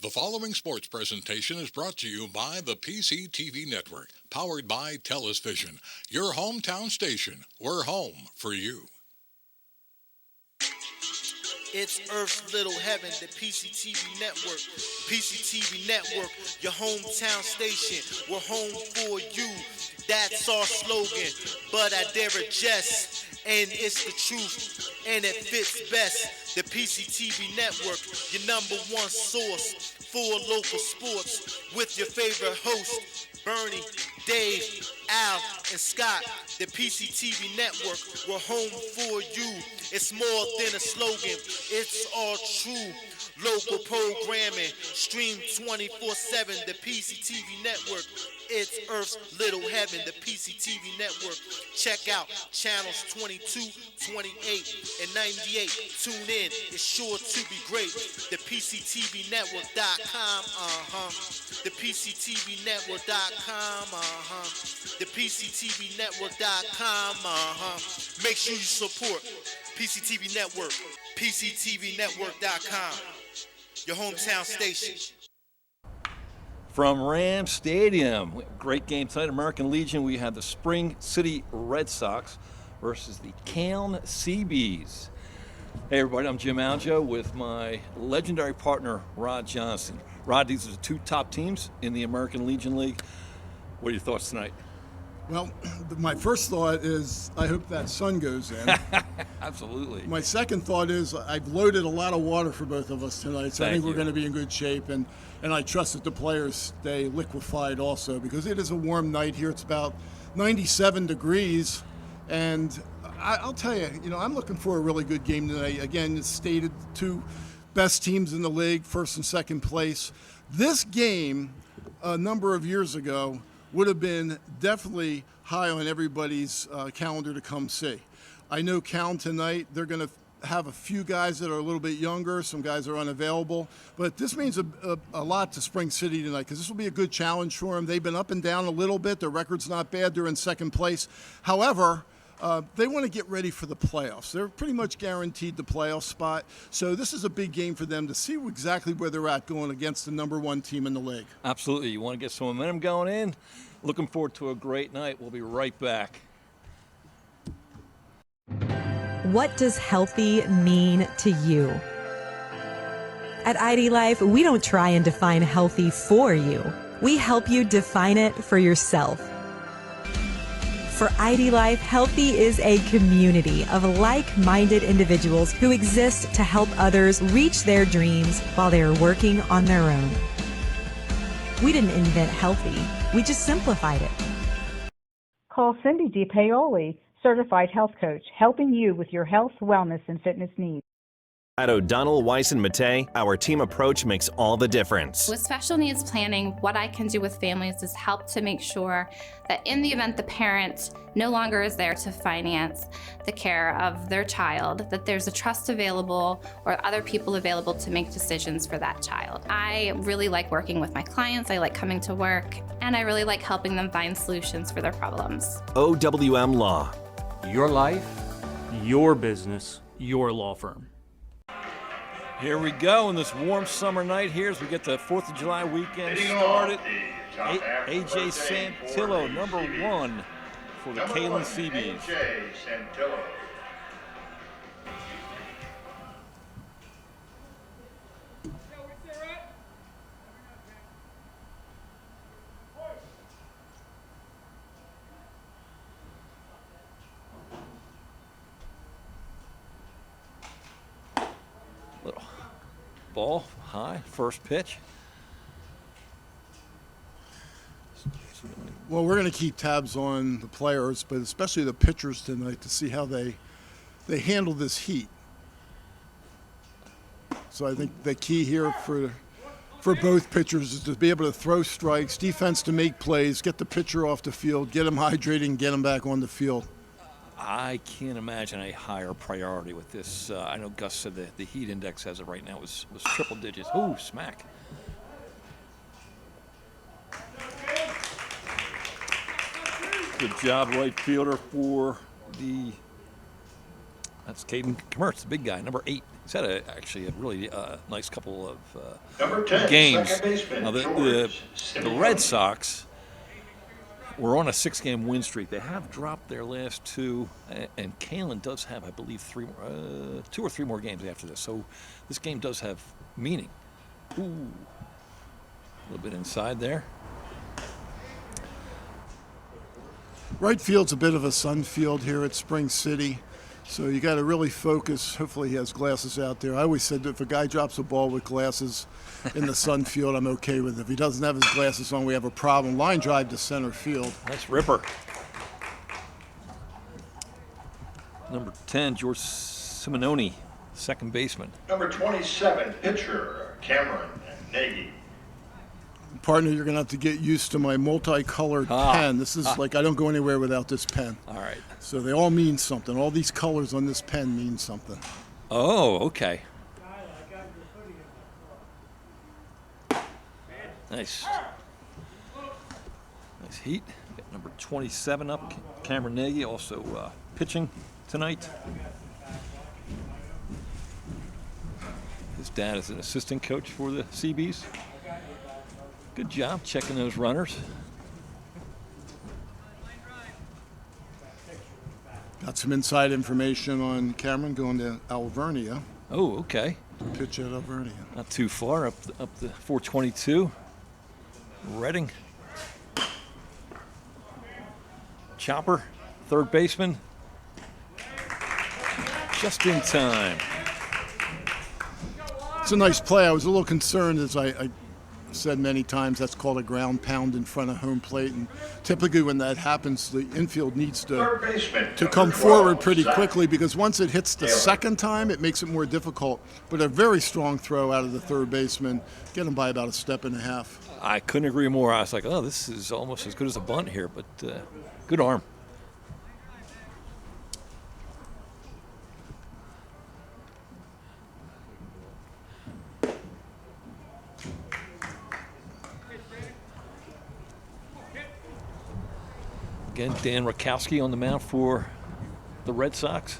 The following sports presentation is brought to you by the PCTV Network, powered by TELUS Vision, your hometown station. We're home for you. It's Earth's Little Heaven, the PCTV Network. PCTV Network, your hometown station. We're home for you. That's our slogan, but I dare adjust. And it's the truth, and it fits best. The PCTV Network, your number one source for local sports, with your favorite hosts, Bernie, Dave, Al, and Scott. The PCTV Network, we're home for you. It's more than a slogan, it's all true. Local programming, stream 24/7, the PCTV Network. It's Earth's Little Heaven, the PCTV Network. Check out channels 22, 28, and 98. Tune in, it's sure to be great. The PCTVnetwork.com, The PCTVnetwork.com, The PCTVnetwork.com, Make sure you support PCTV Network, PCTVnetwork.com, your hometown station. From Ram Stadium, great game tonight, American Legion. We have the SpringCity Red Sox versus the Caln Seabees. Hey everybody, I'm Jim Aljo with my legendary partner, Rod Johnson. Rod, these are the two top teams in the American Legion League. What are your thoughts tonight? Well, my first thought is I hope that sun goes in. Absolutely. My second thought is I've loaded a lot of water for both of us tonight, so I think we're going to be in good shape, and I trust that the players stay liquefied also, because it is a warm night here. It's about 97 degrees, and I'll tell you, I'm looking for a really good game tonight. Again, it's stated two best teams in the league, first and second place. This game, a number of years ago, would have been definitely high on everybody's calendar to come see. I know Caln tonight, they're going to have a few guys that are a little bit younger, some guys are unavailable, but this means a lot to SpringCity tonight, because this will be a good challenge for them. They've been up and down a little bit. Their record's not bad. They're in second place. However, they want to get ready for the playoffs. They're pretty much guaranteed the playoff spot. So this is a big game for them to see exactly where they're at going against the number one team in the league. Absolutely. You want to get some momentum going in. Looking forward to a great night. We'll be right back. What does healthy mean to you? At ID Life, we don't try and define healthy for you. We help you define it for yourself. For ID Life, healthy is a community of like-minded individuals who exist to help others reach their dreams while they are working on their own. We didn't invent healthy, we just simplified it. Call Cindy DiPaoli, Certified Health Coach, helping you with your health, wellness, and fitness needs. At O'Donnell, Weiss & Mattei, our team approach makes all the difference. With special needs planning, what I can do with families is help to make sure that in the event the parent no longer is there to finance the care of their child, that there's a trust available or other people available to make decisions for that child. I really like working with my clients, I like coming to work, and I really like helping them find solutions for their problems. OWM Law. Your life, your business, your law firm. Here we go on this warm summer night here as we get the 4th of July weekend started. AJ Santillo, number one for the Caln Seabees. Little ball high, first pitch. Well, we're going to keep tabs on the players, but especially the pitchers tonight, to see how they handle this heat. So I think the key here for both pitchers is to be able to throw strikes, defense to make plays, get the pitcher off the field, get him hydrated, and get him back on the field. I can't imagine a higher priority with this. I know Gus said the heat index as of right now was triple digits. Ooh, smack. Good job, right fielder, for the That's Caden Commerce, the big guy, number 8. He's had actually a really nice couple of Number 10, games. second baseman, Now, the George Red Sox were on a 6-game win streak. They have dropped their last 2, and Caln does have, I believe, 2 or 3 more games after this. So this game does have meaning. Ooh, a little bit inside there. Right field's a bit of a sun field here at SpringCity, so you got to really focus. Hopefully he has glasses out there. I always said that if a guy drops a ball with glasses in the sun field, I'm okay with it. If he doesn't have his glasses on, we have a problem. Line drive to center field. Nice ripper. Number 10, George Simononi, second baseman. Number 27, pitcher, Cameron Nagy. Partner, you're going to have to get used to my multicolored pen. This is like I don't go anywhere without this pen. All right. So they all mean something. All these colors on this pen mean something. Oh, okay. Nice. Nice heat. Got number 27 up, Cameron Nagy, also pitching tonight. His dad is an assistant coach for the CBs. Good job checking those runners. Got some inside information on Cameron going to Alvernia. Oh, okay. Pitch at Alvernia. Not too far, up the 422. Reading. Chopper, third baseman. Just in time. It's a nice play. I was a little concerned, as I said many times, that's called a ground pound in front of home plate, and typically when that happens, the infield needs to come forward pretty quickly, because once it hits the second time, it makes it more difficult. But a very strong throw out of the third baseman, get him by about a step and a half. I couldn't agree more. I was like, oh, this is almost as good as a bunt here, but good arm. Again, Dan Rakowski on the mound for the Red Sox.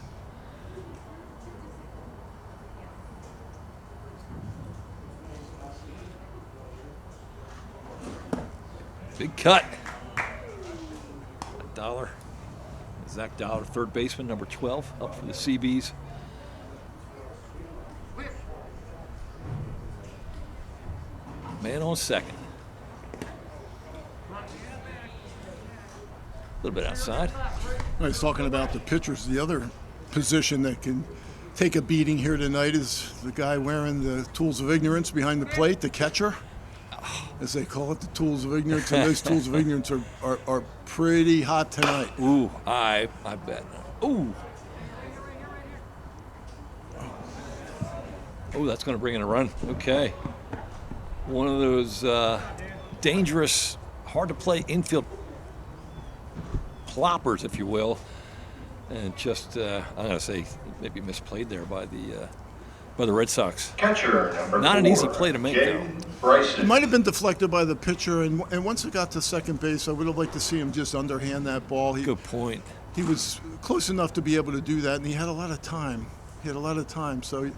Big cut. Dollar. Zach Dollar, third baseman, number 12, up for the CBs. Man on second. A little bit outside. I was talking about the pitchers. The other position that can take a beating here tonight is the guy wearing the tools of ignorance behind the plate, the catcher, as they call it, the tools of ignorance. And those tools of ignorance are pretty hot tonight. Ooh, I bet. Ooh. Oh, that's going to bring in a run. Okay. One of those dangerous, hard to play infield ploppers, if you will, and just I'm gonna say maybe misplayed there by the Red Sox. Catcher number Not 4, an easy play to make, though. Bryson. It might have been deflected by the pitcher, and once it got to second base, I would have liked to see him just underhand that ball. Good point. He was close enough to be able to do that, and he had a lot of time. So, you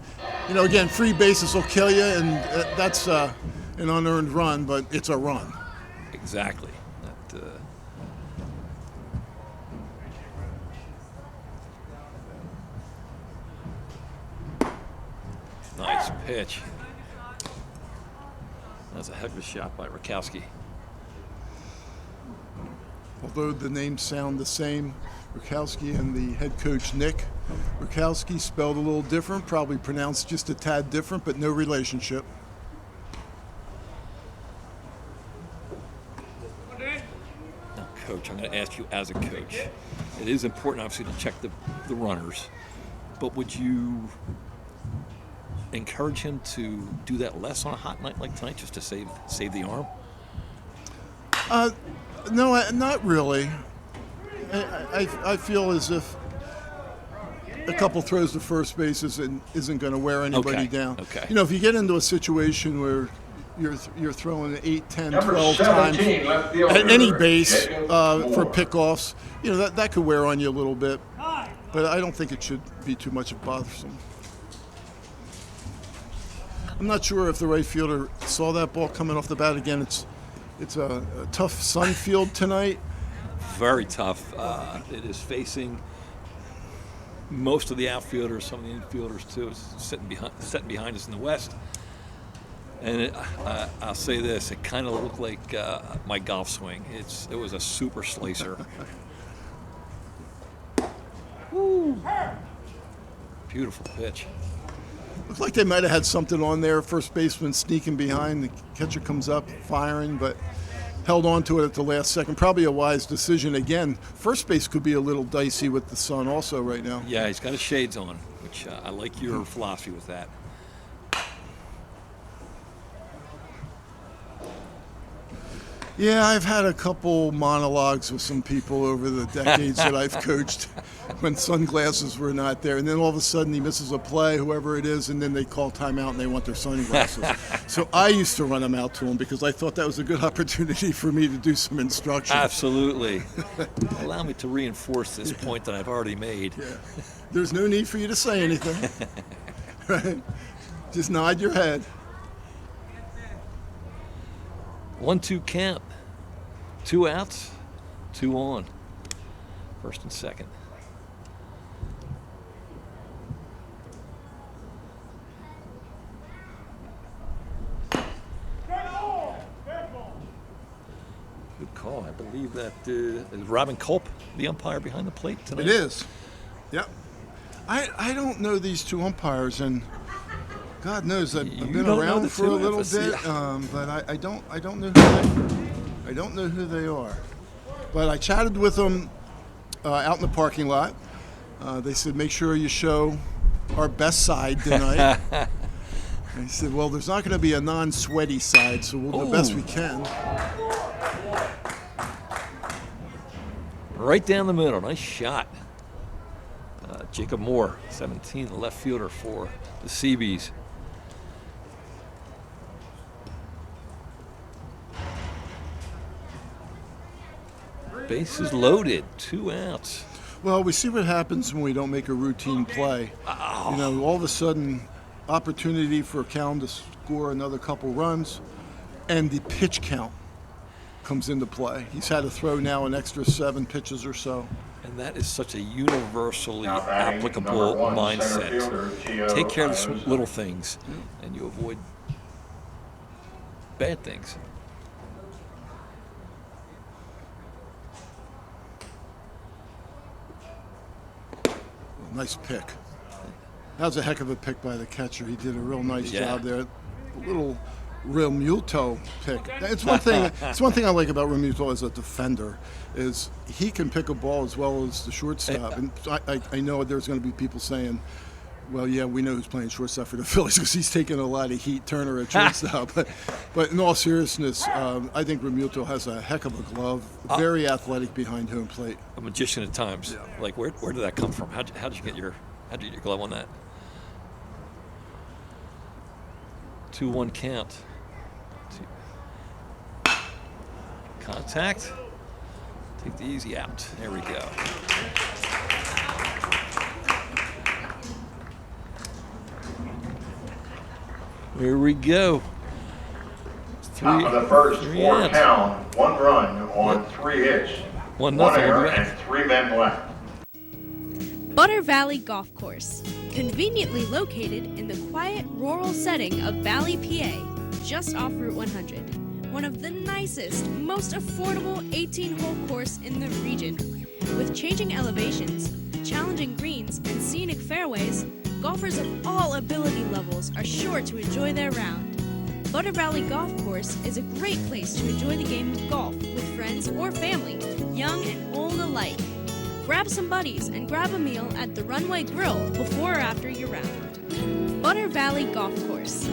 know, again, free bases will kill you, and that's an unearned run, but it's a run. Exactly. Nice pitch. That's a heck of a shot by Rakowski. Although the names sound the same, Rakowski and the head coach, Nick. Rakowski spelled a little different, probably pronounced just a tad different, but no relationship. Now, Coach, I'm going to ask you as a coach. It is important, obviously, to check the runners, but would you encourage him to do that less on a hot night like tonight, just to save the arm? No, not really. I feel as if a couple throws to first base isn't going to wear anybody down. Okay. You know, if you get into a situation where you're throwing 8, 10, Number 12 times 17, left fielder, at any base Jacob for Moore. pickoffs, you know, that could wear on you a little bit. but I don't think it should be too much of bothersome. I'm not sure if the right fielder saw that ball coming off the bat. Again, it's a tough sun field tonight. Very tough. It is facing most of the outfielders, some of the infielders too. It's sitting behind us in the west. And I'll say this: it kind of looked like my golf swing. It was a super slicer. Woo. Beautiful pitch. Looks like they might have had something on there. First baseman sneaking behind. The catcher comes up, firing, but held on to it at the last second. Probably a wise decision. Again, first base could be a little dicey with the sun also right now. Yeah, he's got his shades on, which I like your philosophy with that. Yeah, I've had a couple monologues with some people over the decades that I've coached when sunglasses were not there. And then all of a sudden he misses a play, whoever it is, and then they call timeout and they want their sunglasses. So I used to run them out to them because I thought that was a good opportunity for me to do some instruction. Absolutely. Allow me to reinforce this point that I've already made. Yeah. There's no need for you to say anything. Right? Just nod your head. 1-2 count. 2 outs, 2 on. First and second. Good call. I believe that is Robin Culp, the umpire behind the plate tonight. It is. Yep. I don't know these two umpires, and God knows I've been around for a little bit, but I don't know who they are. But I chatted with them out in the parking lot. They said, make sure you show our best side tonight. I said, well, there's not going to be a non-sweaty side, so we'll do the best we can. Right down the middle. Nice shot. Jacob Moore, 17, the left fielder for the Seabees. Bases loaded, 2 outs. Well, we see what happens when we don't make a routine play. Oh. You know, all of a sudden, opportunity for Caln to score another couple runs, and the pitch count comes into play. He's had to throw now an extra 7 pitches or so. And that is such a universally applicable mindset. Take care of the little things, and you avoid bad things. Nice pick. That was a heck of a pick by the catcher. He did a real nice job there. A little Realmuto pick. It's one thing. It's one thing I like about Realmuto as a defender is he can pick a ball as well as the shortstop. And I know there's going to be people saying, "Well, yeah, we know who's playing shortstop for the Phillies because he's taking a lot of heat, Turner at shortstop." but in all seriousness, I think Realmuto has a heck of a glove. Very athletic behind home plate. A magician at times. Yeah. Like where did that come from? How did you get your glove on that? 2-1 count. Contact. Take the easy out. There we go. Here we go. Top of the first, 4 Caln, 1 run on 3 hits, 1 error, and 3 men left. Butter Valley Golf Course, conveniently located in the quiet rural setting of Valley, PA, just off Route 100. One of the nicest, most affordable 18-hole course in the region. With changing elevations, challenging greens, and scenic fairways, golfers of all ability levels are sure to enjoy their round. Butter Valley Golf Course is a great place to enjoy the game of golf with friends or family, young and old alike. Grab some buddies and grab a meal at the Runway Grill before or after your round. Butter Valley Golf Course.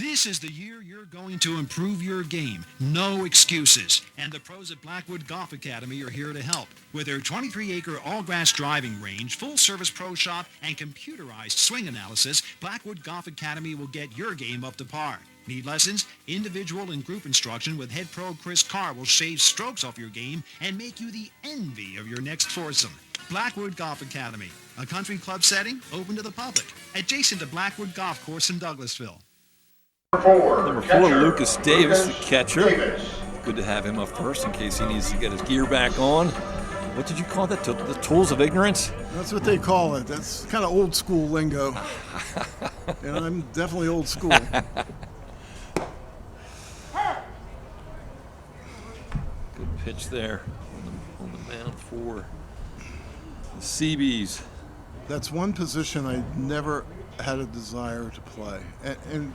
This is the year you're going to improve your game. No excuses. And the pros at Blackwood Golf Academy are here to help. With their 23-acre all-grass driving range, full-service pro shop, and computerized swing analysis, Blackwood Golf Academy will get your game up to par. Need lessons? Individual and group instruction with head pro Chris Carr will shave strokes off your game and make you the envy of your next foursome. Blackwood Golf Academy, a country club setting open to the public, adjacent to Blackwood Golf Course in Douglasville. Number 4, Lucas Davis, the catcher. Good to have him up first in case he needs to get his gear back on. What did you call that? The tools of ignorance? That's what they call it. That's kind of old school lingo. And I'm definitely old school. Good pitch there on the mound for the Seabees. That's one position I never had a desire to play. And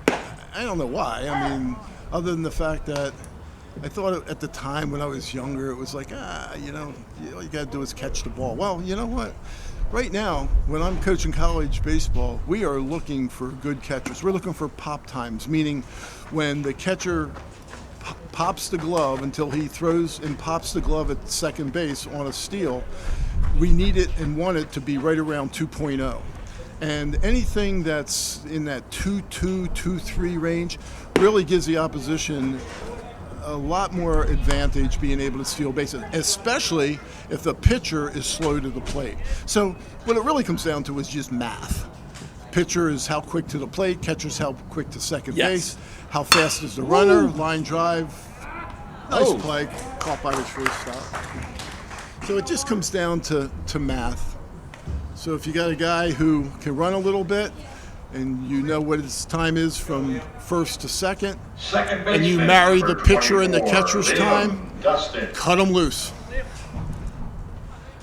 I don't know why. I mean, other than the fact that I thought at the time when I was younger, it was like, all you got to do is catch the ball. Well, you know what? Right now, when I'm coaching college baseball, we are looking for good catchers. We're looking for pop times, meaning when the catcher pops the glove until he throws and pops the glove at second base on a steal, we need it and want it to be right around 2.0. And anything that's in that 2.2, 2.3 range really gives the opposition a lot more advantage being able to steal bases, especially if the pitcher is slow to the plate. So what it really comes down to is just math. Pitcher is how quick to the plate, catcher's how quick to second base, how fast is the runner, line drive. Nice play, caught by the shortstop. So it just comes down to math. So if you got a guy who can run a little bit, and you know what his time is from first to second, and you marry the pitcher and the catcher's time, cut them loose.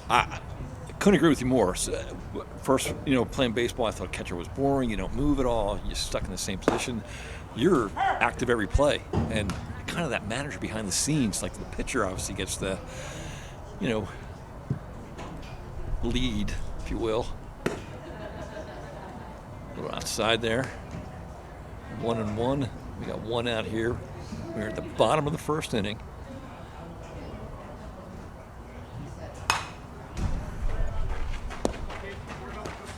I couldn't agree with you more. First, playing baseball, I thought catcher was boring. You don't move at all. You're stuck in the same position. You're active every play, and kind of that manager behind the scenes, like the pitcher obviously gets the, lead, if you will. A little outside there. 1-1. We got one out here. We're at the bottom of the first inning.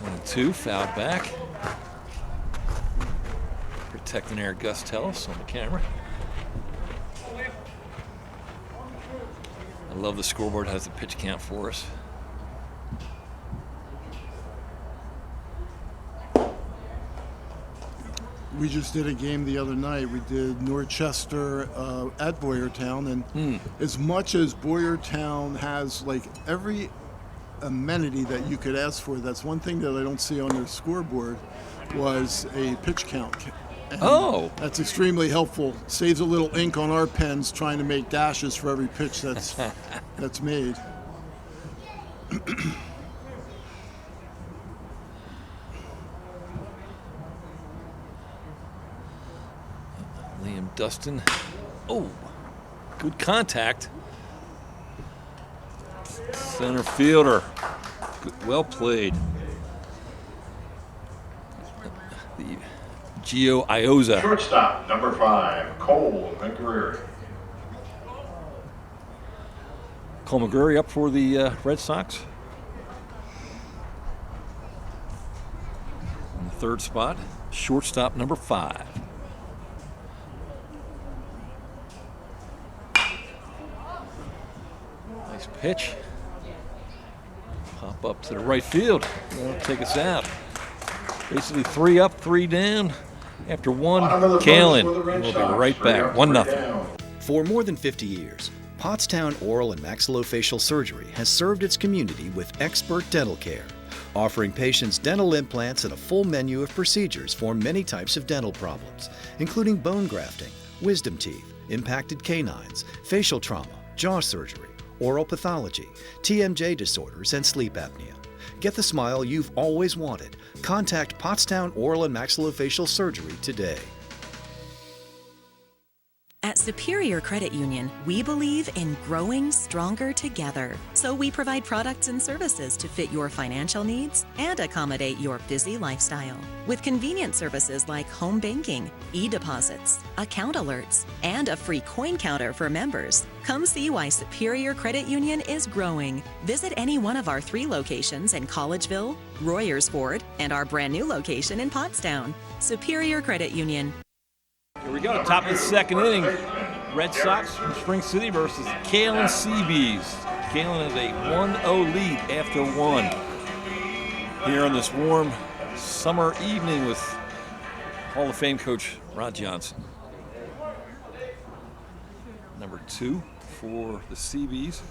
1-2, fouled back. Protecting Eric Gus Tellis on the camera. I love the scoreboard has the pitch count for us. We just did a game the other night. We did Norchester at Boyertown, and as much as Boyertown has like every amenity that you could ask for, that's one thing that I don't see on their scoreboard was a pitch count. And that's extremely helpful. Saves a little ink on our pens trying to make dashes for every pitch that's made. Liam Dustin. Oh, good contact. Center fielder. Good, well played. The Gio Ioza. Shortstop, number 5, Cole McGreary. Cole McGreary up for the Red Sox. In the third spot, shortstop number 5. Nice pitch. Pop up to the right field. That'll take us out. Basically 3 up, 3 down. After one, Caln. We'll be right back. 1-0. For more than 50 years, Pottstown Oral and Maxillofacial Surgery has served its community with expert dental care, offering patients dental implants and a full menu of procedures for many types of dental problems, including bone grafting, wisdom teeth, impacted canines, facial trauma, jaw surgery, oral pathology, TMJ disorders, and sleep apnea. Get the smile you've always wanted. Contact Pottstown Oral and Maxillofacial Surgery today. At At Superior Credit Union, we believe in growing stronger together. So we provide products and services to fit your financial needs and accommodate your busy lifestyle. With convenient services like home banking, e-deposits, account alerts, and a free coin counter for members. Come see why Superior Credit Union is growing. Visit any one of our 3 locations in Collegeville, Royersford, and our brand new location in Pottstown. Superior Credit Union. Here we go, top of the second inning. Red Sox from SpringCity versus Caln Seabees. Caln has a 1-0 lead after 1. Here on this warm summer evening with Hall of Fame coach Rod Johnson. Number 2 for the Seabees.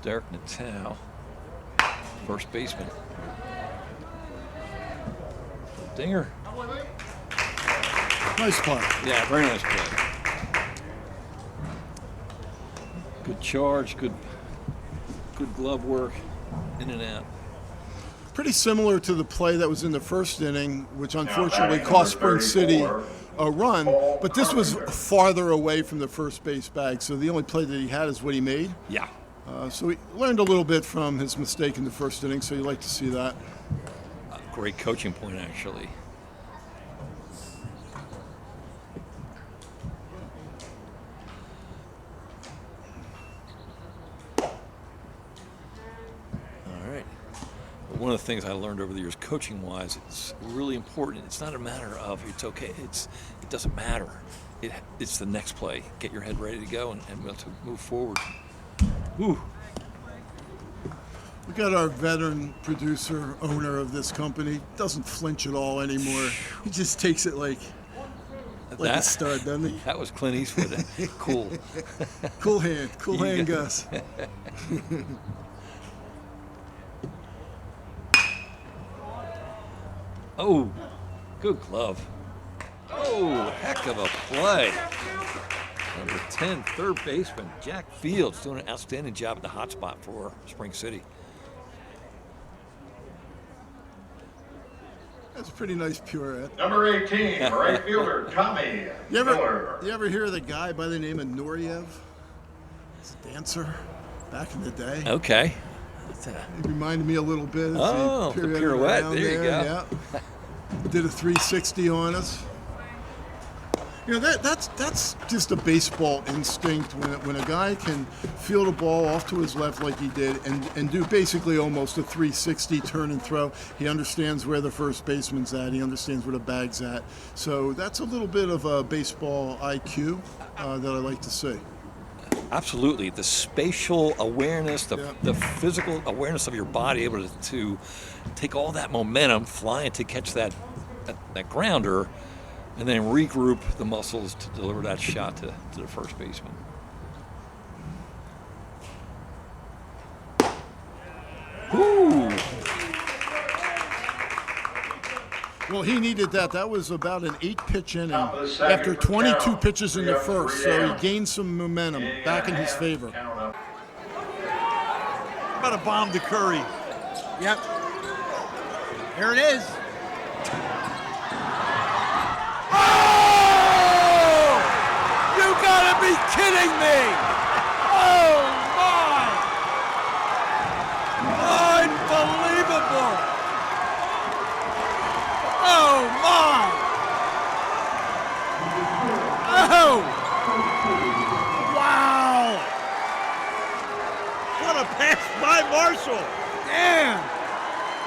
Derek Natal, first baseman. Dinger. Nice play. Yeah, very nice play. Good charge, good glove work, in and out. Pretty similar to the play that was in the first inning, which unfortunately cost SpringCity a run, but this was farther away from the first base bag, so the only play that he had is what he made. Yeah. So he learned a little bit from his mistake in the first inning, so you like to see that. Great coaching point, actually. All right. One of the things I learned over the years, coaching-wise, it's really important. It's not a matter of it's okay. It doesn't matter. It's the next play. Get your head ready to go and be able to move forward. Ooh. We got our veteran producer, owner of this company, doesn't flinch at all anymore. He just takes it like a stud, doesn't he? That was Clint Eastwood. Cool. Cool hand, Gus. Oh, good glove. Oh, heck of a play. Number 10, third baseman, Jack Fields, doing an outstanding job at the hot spot for SpringCity. That's a pretty nice pirouette. Number 18, right fielder, Tommy Miller. You ever hear of the guy by the name of Nureyev? He's a dancer back in the day. Okay. It reminded me a little bit. Oh, the pirouette. There you go. Yeah. Did a 360 on us. You know, that's just a baseball instinct when a guy can feel the ball off to his left like he did and do basically almost a 360 turn and throw. He understands where the first baseman's at. He understands where the bag's at. So that's a little bit of a baseball IQ that I like to see. Absolutely. The spatial awareness, the physical awareness of your body, able to take all that momentum, flying to catch that grounder, and then regroup the muscles to deliver that shot to the first baseman. Ooh. Well, he needed that. That was about an 8-pitch inning after 22 pitches in the first, so he gained some momentum back in his favor. About a bomb to Curry. Yep. Here it is. Oh! You gotta be kidding me! Oh my! Unbelievable! Oh my! Oh! Wow! What a pass by Marshall! Damn!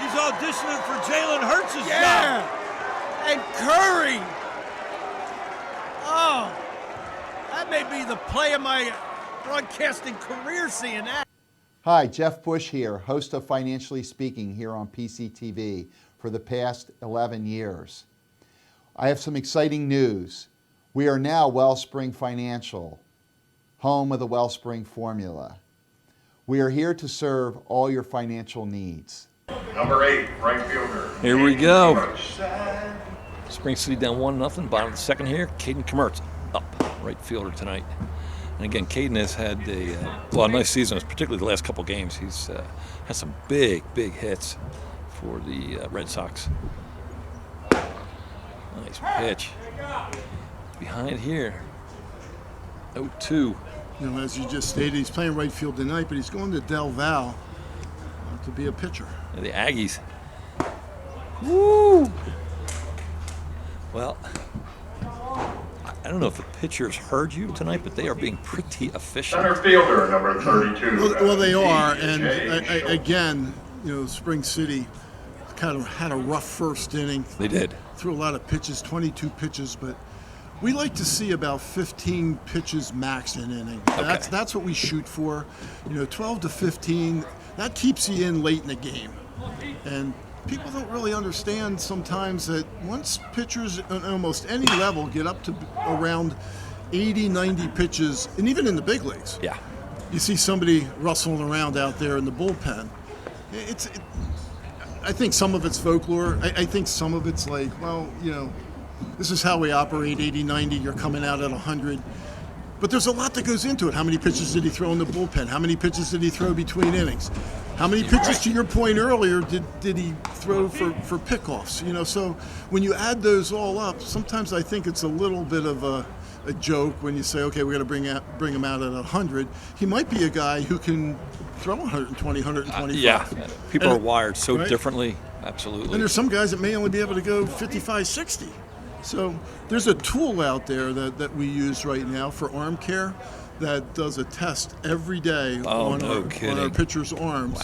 He's auditioning for Jalen Hurts' job. And Curry! Oh, that may be the play of my broadcasting career, seeing that. Hi, Jeff Bush here, host of Financially Speaking here on PCTV for the past 11 years. I have some exciting news. We are now Wellspring Financial, home of the Wellspring formula. We are here to serve all your financial needs. Number 8, right fielder. Here we go. SpringCity down 1-0, bottom of the second here. Caden Kmertz up, right fielder tonight. And again, Caden has had a nice season, particularly the last couple games. He's had some big hits for the Red Sox. Nice pitch. Behind here. 0-2. You know, as you just stated, he's playing right field tonight, but he's going to Del Val to be a pitcher. The Aggies. Woo! Well, I don't know if the pitchers heard you tonight, but they are being pretty efficient. Center fielder, number 32. Well, they are, and again, you know, Spring City kind of had a rough first inning. They did. Threw a lot of pitches, 22 pitches, but we like to see about 15 pitches max an inning. Okay. That's what we shoot for. You know, 12 to 15, that keeps you in late in the game. And people don't really understand sometimes that once pitchers at almost any level get up to around 80, 90 pitches, and even in the big leagues, yeah, you see somebody rustling around out there in the bullpen. I think some of it's folklore. I think some of it's like, well, you know, this is how we operate, 80, 90, you're coming out at 100. But there's a lot that goes into it. How many pitches did he throw in the bullpen? How many pitches did he throw between innings? How many pitches, to your point earlier, did he throw for pickoffs? You know, so when you add those all up, sometimes I think it's a little bit of a joke when you say, okay, we're going to bring him out at 100. He might be a guy who can throw 120, 125. Yeah, people are wired so differently. Absolutely. And there's some guys that may only be able to go 55, 60. So there's a tool out there that we use right now for arm care that does a test every day on our pitchers' arms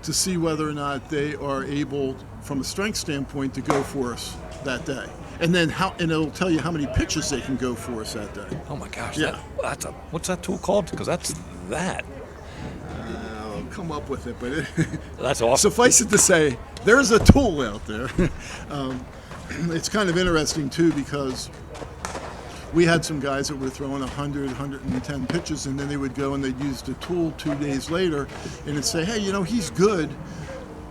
to see whether or not they are able, from a strength standpoint, to go for us that day. And then and it'll tell you how many pitches they can go for us that day. Oh my gosh! Yeah. What's that tool called? Because that's that. I'll come up with it, but that's awesome. Suffice it to say, there's a tool out there. It's kind of interesting too, because we had some guys that were throwing 100, 110 pitches, and then they would go and they'd use the tool 2 days later and it'd say, hey, you know, he's good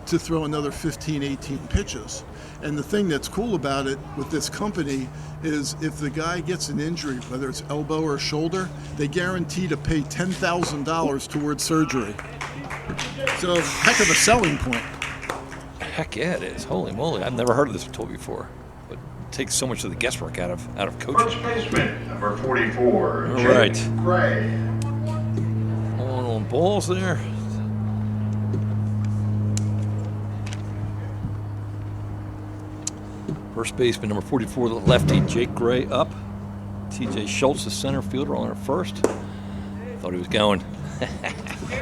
to throw another 15, 18 pitches. And the thing that's cool about it with this company is if the guy gets an injury, whether it's elbow or shoulder, they guarantee to pay $10,000 towards surgery. So, heck of a selling point. Heck yeah, it is. Holy moly. I've never heard of this tool before. But it takes so much of the guesswork out of coaching. First baseman, number 44, All Jake right. Gray. On balls there. First baseman, number 44, the lefty, Jake Gray up. TJ Schultz, the center fielder, on at first. Thought he was going.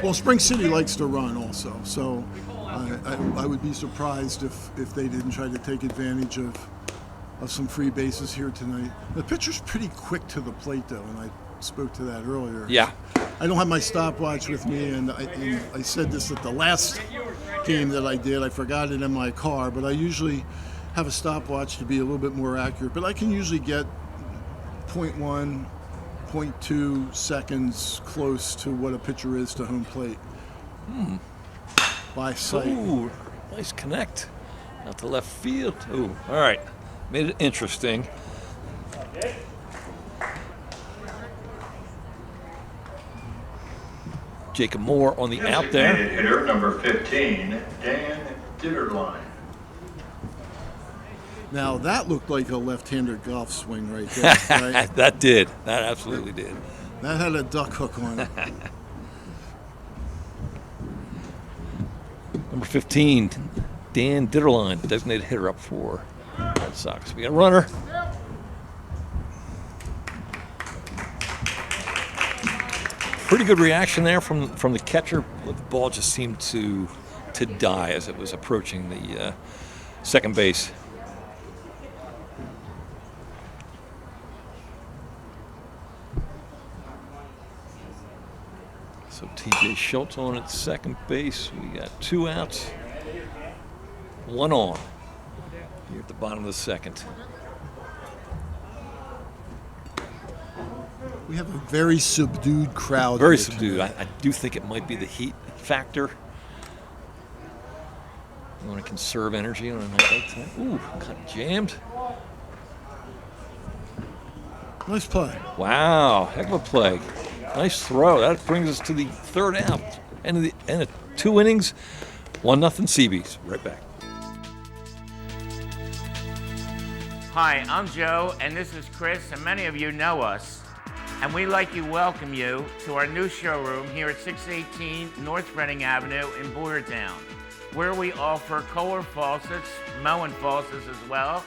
Well, Spring City likes to run also, so I would be surprised if they didn't try to take advantage of some free bases here tonight. The pitcher's pretty quick to the plate, though, and I spoke to that earlier. Yeah. I don't have my stopwatch with me, and I said this at the last game that I did. I forgot it in my car, but I usually have a stopwatch to be a little bit more accurate. But I can usually get 0.1, 0.2 seconds close to what a pitcher is to home plate. By sight. Ooh, nice connect. Out to left field. Ooh, all right. Made it interesting. Jacob Moore on the out there. Designated hitter, number 15, Dan Ditterline. Now that looked like a left-handed golf swing right there. Right? That did. That absolutely did. That had a duck hook on it. Number 15, Dan Ditterline, designated hitter up for Red Sox. We got a runner. Pretty good reaction there from the catcher. The ball just seemed to die as it was approaching the second base. So TJ Schultz on at second base. We got 2 outs, 1 on here at the bottom of the second. We have a very subdued crowd. Very subdued. I do think it might be the heat factor. You want to conserve energy on a night like that. Ooh, kind of jammed. Nice play. Wow, heck of a play. Nice throw. That brings us to the third out. End of 2 innings, 1-0 Seabees. Right back. Hi, I'm Joe, and this is Chris, and many of you know us. And we'd like to welcome you to our new showroom here at 618 North Reading Avenue in Boyertown, where we offer Kohler faucets, Moen faucets as well,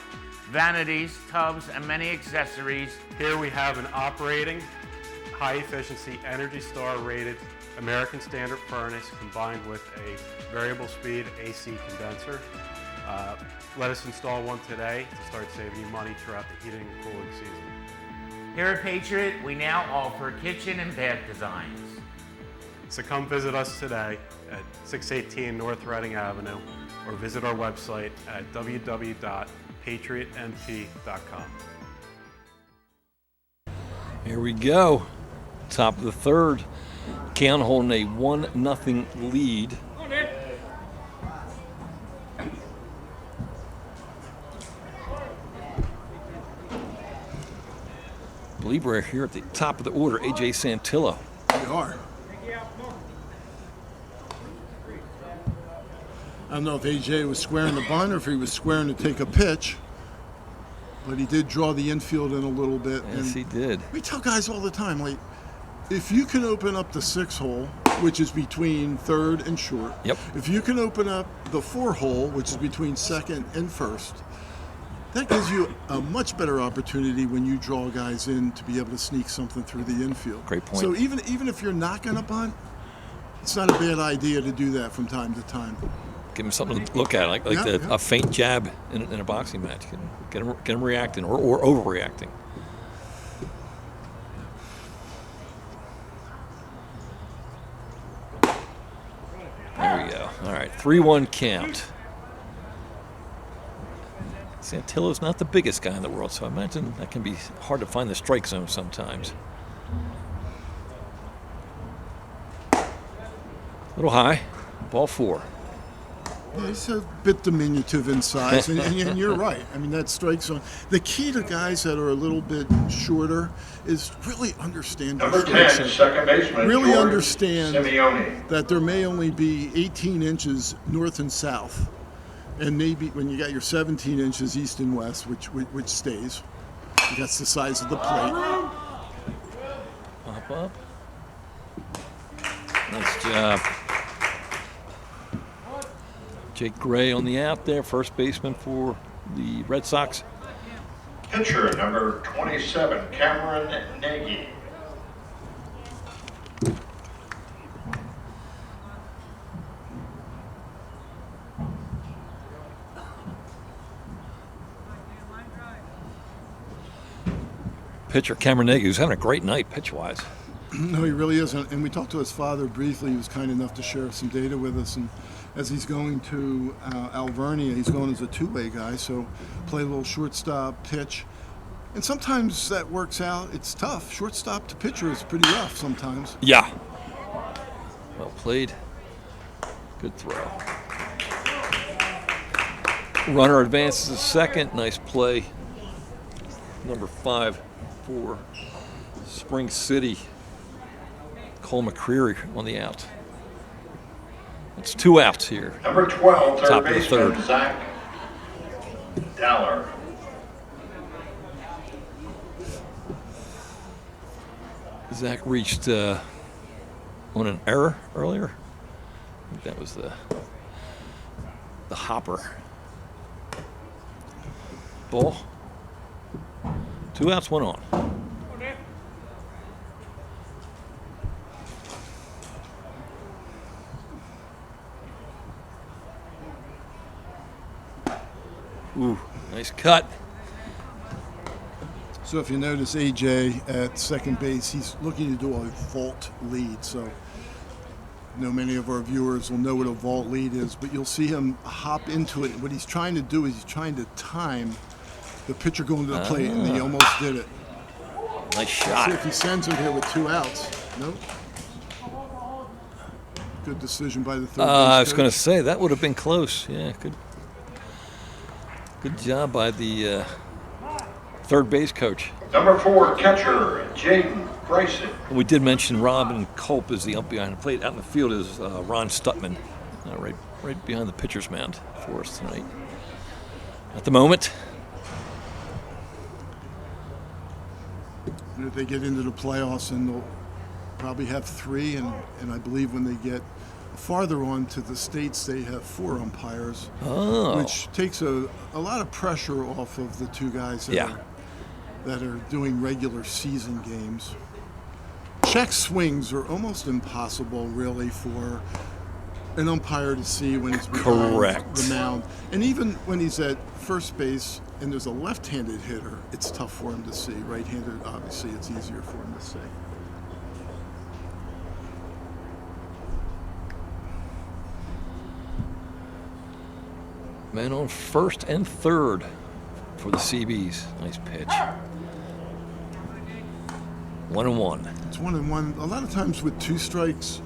vanities, tubs, and many accessories. Here we have an operating, high-efficiency, Energy Star rated American Standard furnace combined with a variable speed AC condenser. Let us install one today to start saving you money throughout the heating and cooling season. Here at Patriot, we now offer kitchen and bath designs. So come visit us today at 618 North Reading Avenue or visit our website at www.patriotnp.com. Here we go. Top of the third. Caln holding a 1-0 lead. I believe we're here at the top of the order. AJ Santillo. We are. I don't know if AJ was squaring the bunt or if he was squaring to take a pitch, but he did draw the infield in a little bit. Yes, he did. We tell guys all the time, like, if you can open up the 6 hole, which is between third and short, yep. If you can open up the 4 hole, which is between second and first, that gives you a much better opportunity when you draw guys in to be able to sneak something through the infield. Great point. So even if you're not going to bunt, it's not a bad idea to do that from time to time. Give him something to look at, like a faint jab in a boxing match. Get him reacting or overreacting. There we go. All right, 3-1 count. Santillo's not the biggest guy in the world, so I imagine that can be hard to find the strike zone sometimes. A little high. Ball 4. Yeah, he's a bit diminutive in size, and you're right. I mean, that strike zone. The key to guys that are a little bit shorter is really understand Number 10, second baseman, really George understand Simeone. that there may only be 18 inches north and south, and maybe when you got your 17 inches east and west, which stays. That's the size of the plate. Pop up. Nice job. Jake Gray on the out there, first baseman for the Red Sox. Pitcher number 27, Cameron Nagy. Pitcher Cameron Nagy, who's having a great night pitch-wise. No, he really isn't. And we talked to his father briefly. He was kind enough to share some data with us. And as he's going to Alvernia, he's going as a two-way guy, so play a little shortstop, pitch. And sometimes that works out. It's tough. Shortstop to pitcher is pretty rough sometimes. Yeah. Well played. Good throw. Runner advances to second. Nice play. Number 5 for SpringCity. Cole McCreary on the out. It's 2 outs here. Number 12, top third of the baseman, third. Zach Daller. Zach reached on an error earlier. I think that was the hopper. Ball. 2 outs, 1 on. Ooh, nice cut. So if you notice AJ at second base, he's looking to do a vault lead. So I know many of our viewers will know what a vault lead is, but you'll see him hop into it. What he's trying to do is he's trying to time the pitcher going to the plate, and he almost did it. Nice shot. See if he sends him here with 2 outs. Nope. Good decision by the third base I was coach. going to say, that would have been close. Yeah, good job by the third base coach. Number 4, catcher, Jaden Bryson. And we did mention Robin Culp is the umpire behind the plate. Out in the field is Ron Stutman, right behind the pitcher's mound for us tonight. At the moment, they get into the playoffs, and they'll probably have 3, and I believe when they get farther on to the states, they have 4 umpires, which takes a lot of pressure off of the 2 guys that are doing regular season games. Check swings are almost impossible, really, for an umpire to see when he's behind the mound. And even when he's at first base and there's a left-handed hitter, it's tough for him to see. Right-handed, obviously, it's easier for him to see. Man on first and third for the CBs. Nice pitch. 1-1. It's 1-1. A lot of times with 2 strikes,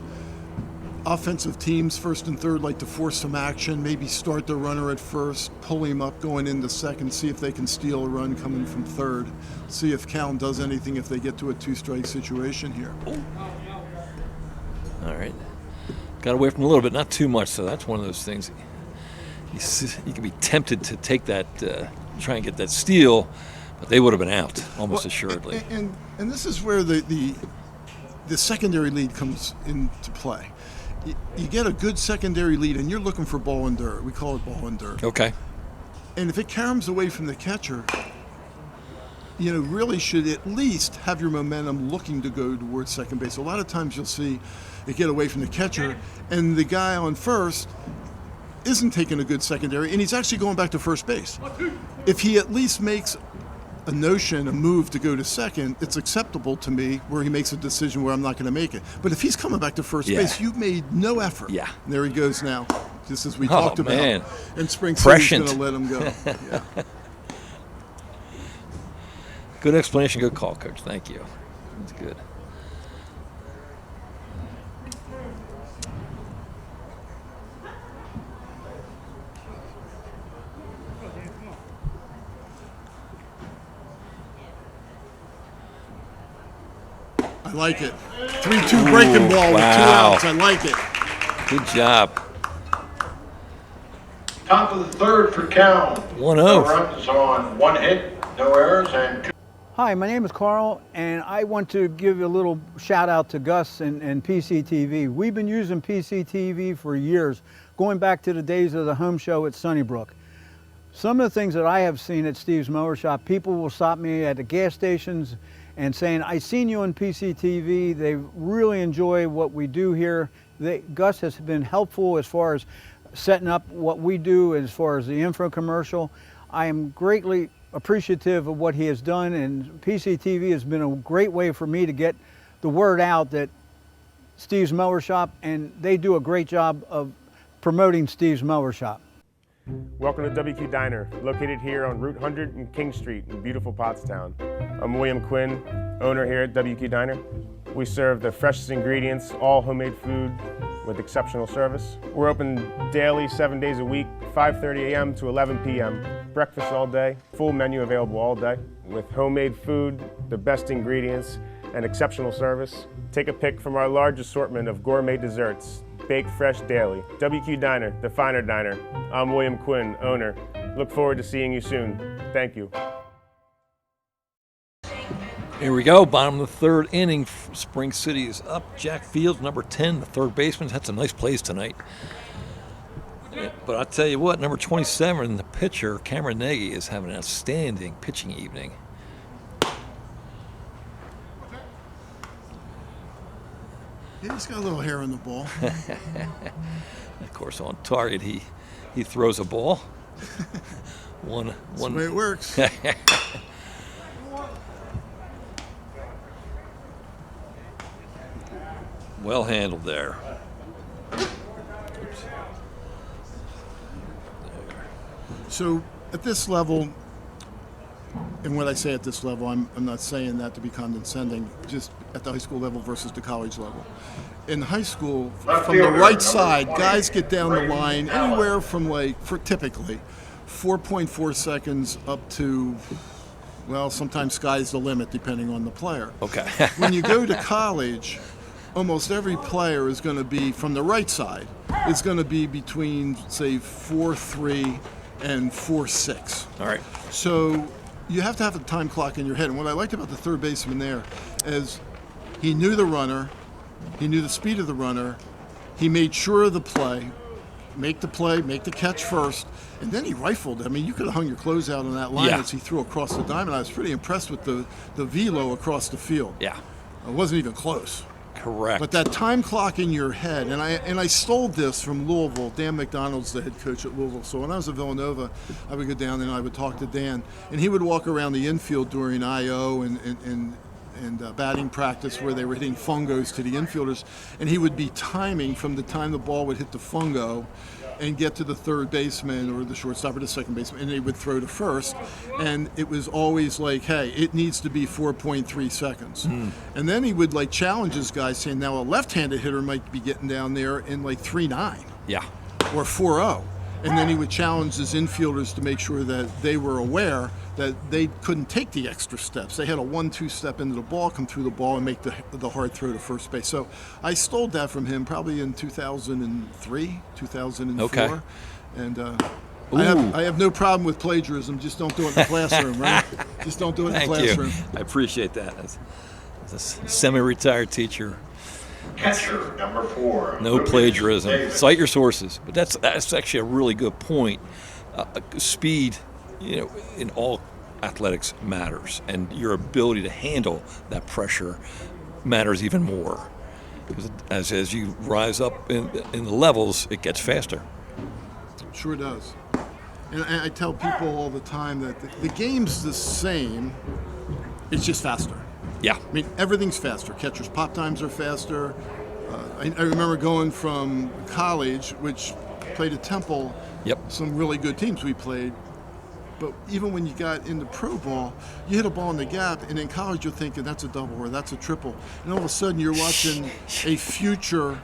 offensive teams, first and third, like to force some action, maybe start the runner at first, pull him up going into second, see if they can steal a run coming from third, see if Caln does anything if they get to a 2-strike situation here. All right. Got away from a little bit, not too much, so that's one of those things. You can be tempted to take that, try and get that steal, but they would have been out almost assuredly. And this is where the secondary lead comes into play. You get a good secondary lead, and you're looking for ball and dirt. We call it ball and dirt. Okay. And if it caroms away from the catcher, you know, really should at least have your momentum looking to go towards second base. A lot of times you'll see it get away from the catcher, and the guy on first isn't taking a good secondary, and he's actually going back to first base. If he at least makes a move to go to second, it's acceptable to me where he makes a decision where I'm not going to make it. But if he's coming back to first base, you've made no effort. Yeah. And there he goes now, just as we talked about. Man. And SpringCity's going to let him go. Yeah. Good explanation, good call, Coach. Thank you. That's good. I like it. 3-2 breaking ball with 2 outs. I like it. Good job. Top of the third for Caln. 1-0. No runs on 1 hit, no errors, and 2. Hi, my name is Carl, and I want to give a little shout out to Gus and PCTV. We've been using PCTV for years, going back to the days of the home show at Sunnybrook. Some of the things that I have seen at Steve's Mower Shop, people will stop me at the gas stations and saying, I seen you on PCTV. They really enjoy what we do here. Gus has been helpful as far as setting up what we do as far as the info commercial. I am greatly appreciative of what he has done, and PCTV has been a great way for me to get the word out that Steve's Mower Shop, and they do a great job of promoting Steve's Mower Shop. Welcome to WQ Diner, located here on Route 100 and King Street in beautiful Pottstown. I'm William Quinn, owner here at WQ Diner. We serve the freshest ingredients, all homemade food with exceptional service. We're open daily, 7 days a week, 5:30 a.m. to 11 p.m. Breakfast all day, full menu available all day with homemade food, the best ingredients, and exceptional service. Take a pick from our large assortment of gourmet desserts, baked fresh daily. WQ Diner, the finer diner. I'm William Quinn, owner. Look forward to seeing you soon. Thank you. Here we go, bottom of the third inning. Spring City is up. Jack Fields, number 10, the third baseman, had some nice plays tonight. But I'll tell you what, number 27, the pitcher, Cameron Nagy, is having an outstanding pitching evening. Yeah, he's got a little hair on the ball. Of course, on target, he throws a ball. That's the way it works. Well handled there. So at this level, and when I say at this level, I'm not saying that to be condescending, just at the high school level versus the college level. In high school, from the right side, guys get down the line anywhere from typically 4.4 seconds up to, well, sometimes sky's the limit depending on the player. Okay. When you go to college, almost every player is going to be, from the right side, is going to be between, say, 4.3 and 4.6. All right. So you have to have a time clock in your head. And what I liked about the third baseman there is he knew the runner, he knew the speed of the runner, he made sure of the play, make the catch first, and then he rifled. I mean, you could have hung your clothes out on that line as he threw across the diamond. I was pretty impressed with the velo across the field. Yeah. It wasn't even close. Correct. But that time clock in your head, and I stole this from Louisville. Dan McDonald's the head coach at Louisville. So when I was at Villanova, I would go down there and I would talk to Dan, and he would walk around the infield during I.O. and batting practice where they were hitting fungos to the infielders, and he would be timing from the time the ball would hit the fungo and get to the third baseman or the shortstop or the second baseman, and they would throw to first. And it was always like, hey, it needs to be 4.3 seconds. And then he would like challenge his guys, saying, now a left-handed hitter might be getting down there in like 3.9 or 4.0. And then he would challenge his infielders to make sure that they were aware that they couldn't take the extra steps. They had a 1-2 step into the ball, come through the ball, and make the hard throw to first base. So I stole that from him probably in 2003, 2004. Okay. And I have no problem with plagiarism. Just don't do it in the classroom, right? Just don't do it in the classroom. Thank you. I appreciate that. As a semi-retired teacher. Catcher number 4. No plagiarism. Cite your sources. But that's actually a really good point. Speed, in all athletics matters, and your ability to handle that pressure matters even more. Because as you rise up in the levels, it gets faster. Sure does. And I tell people all the time that the game's the same. It's just faster. Yeah. I mean, everything's faster. Catchers' pop times are faster. I remember going from college, which played at Temple, some really good teams we played. But even when you got into pro ball, you hit a ball in the gap, and in college you're thinking that's a double or that's a triple. And all of a sudden you're watching a future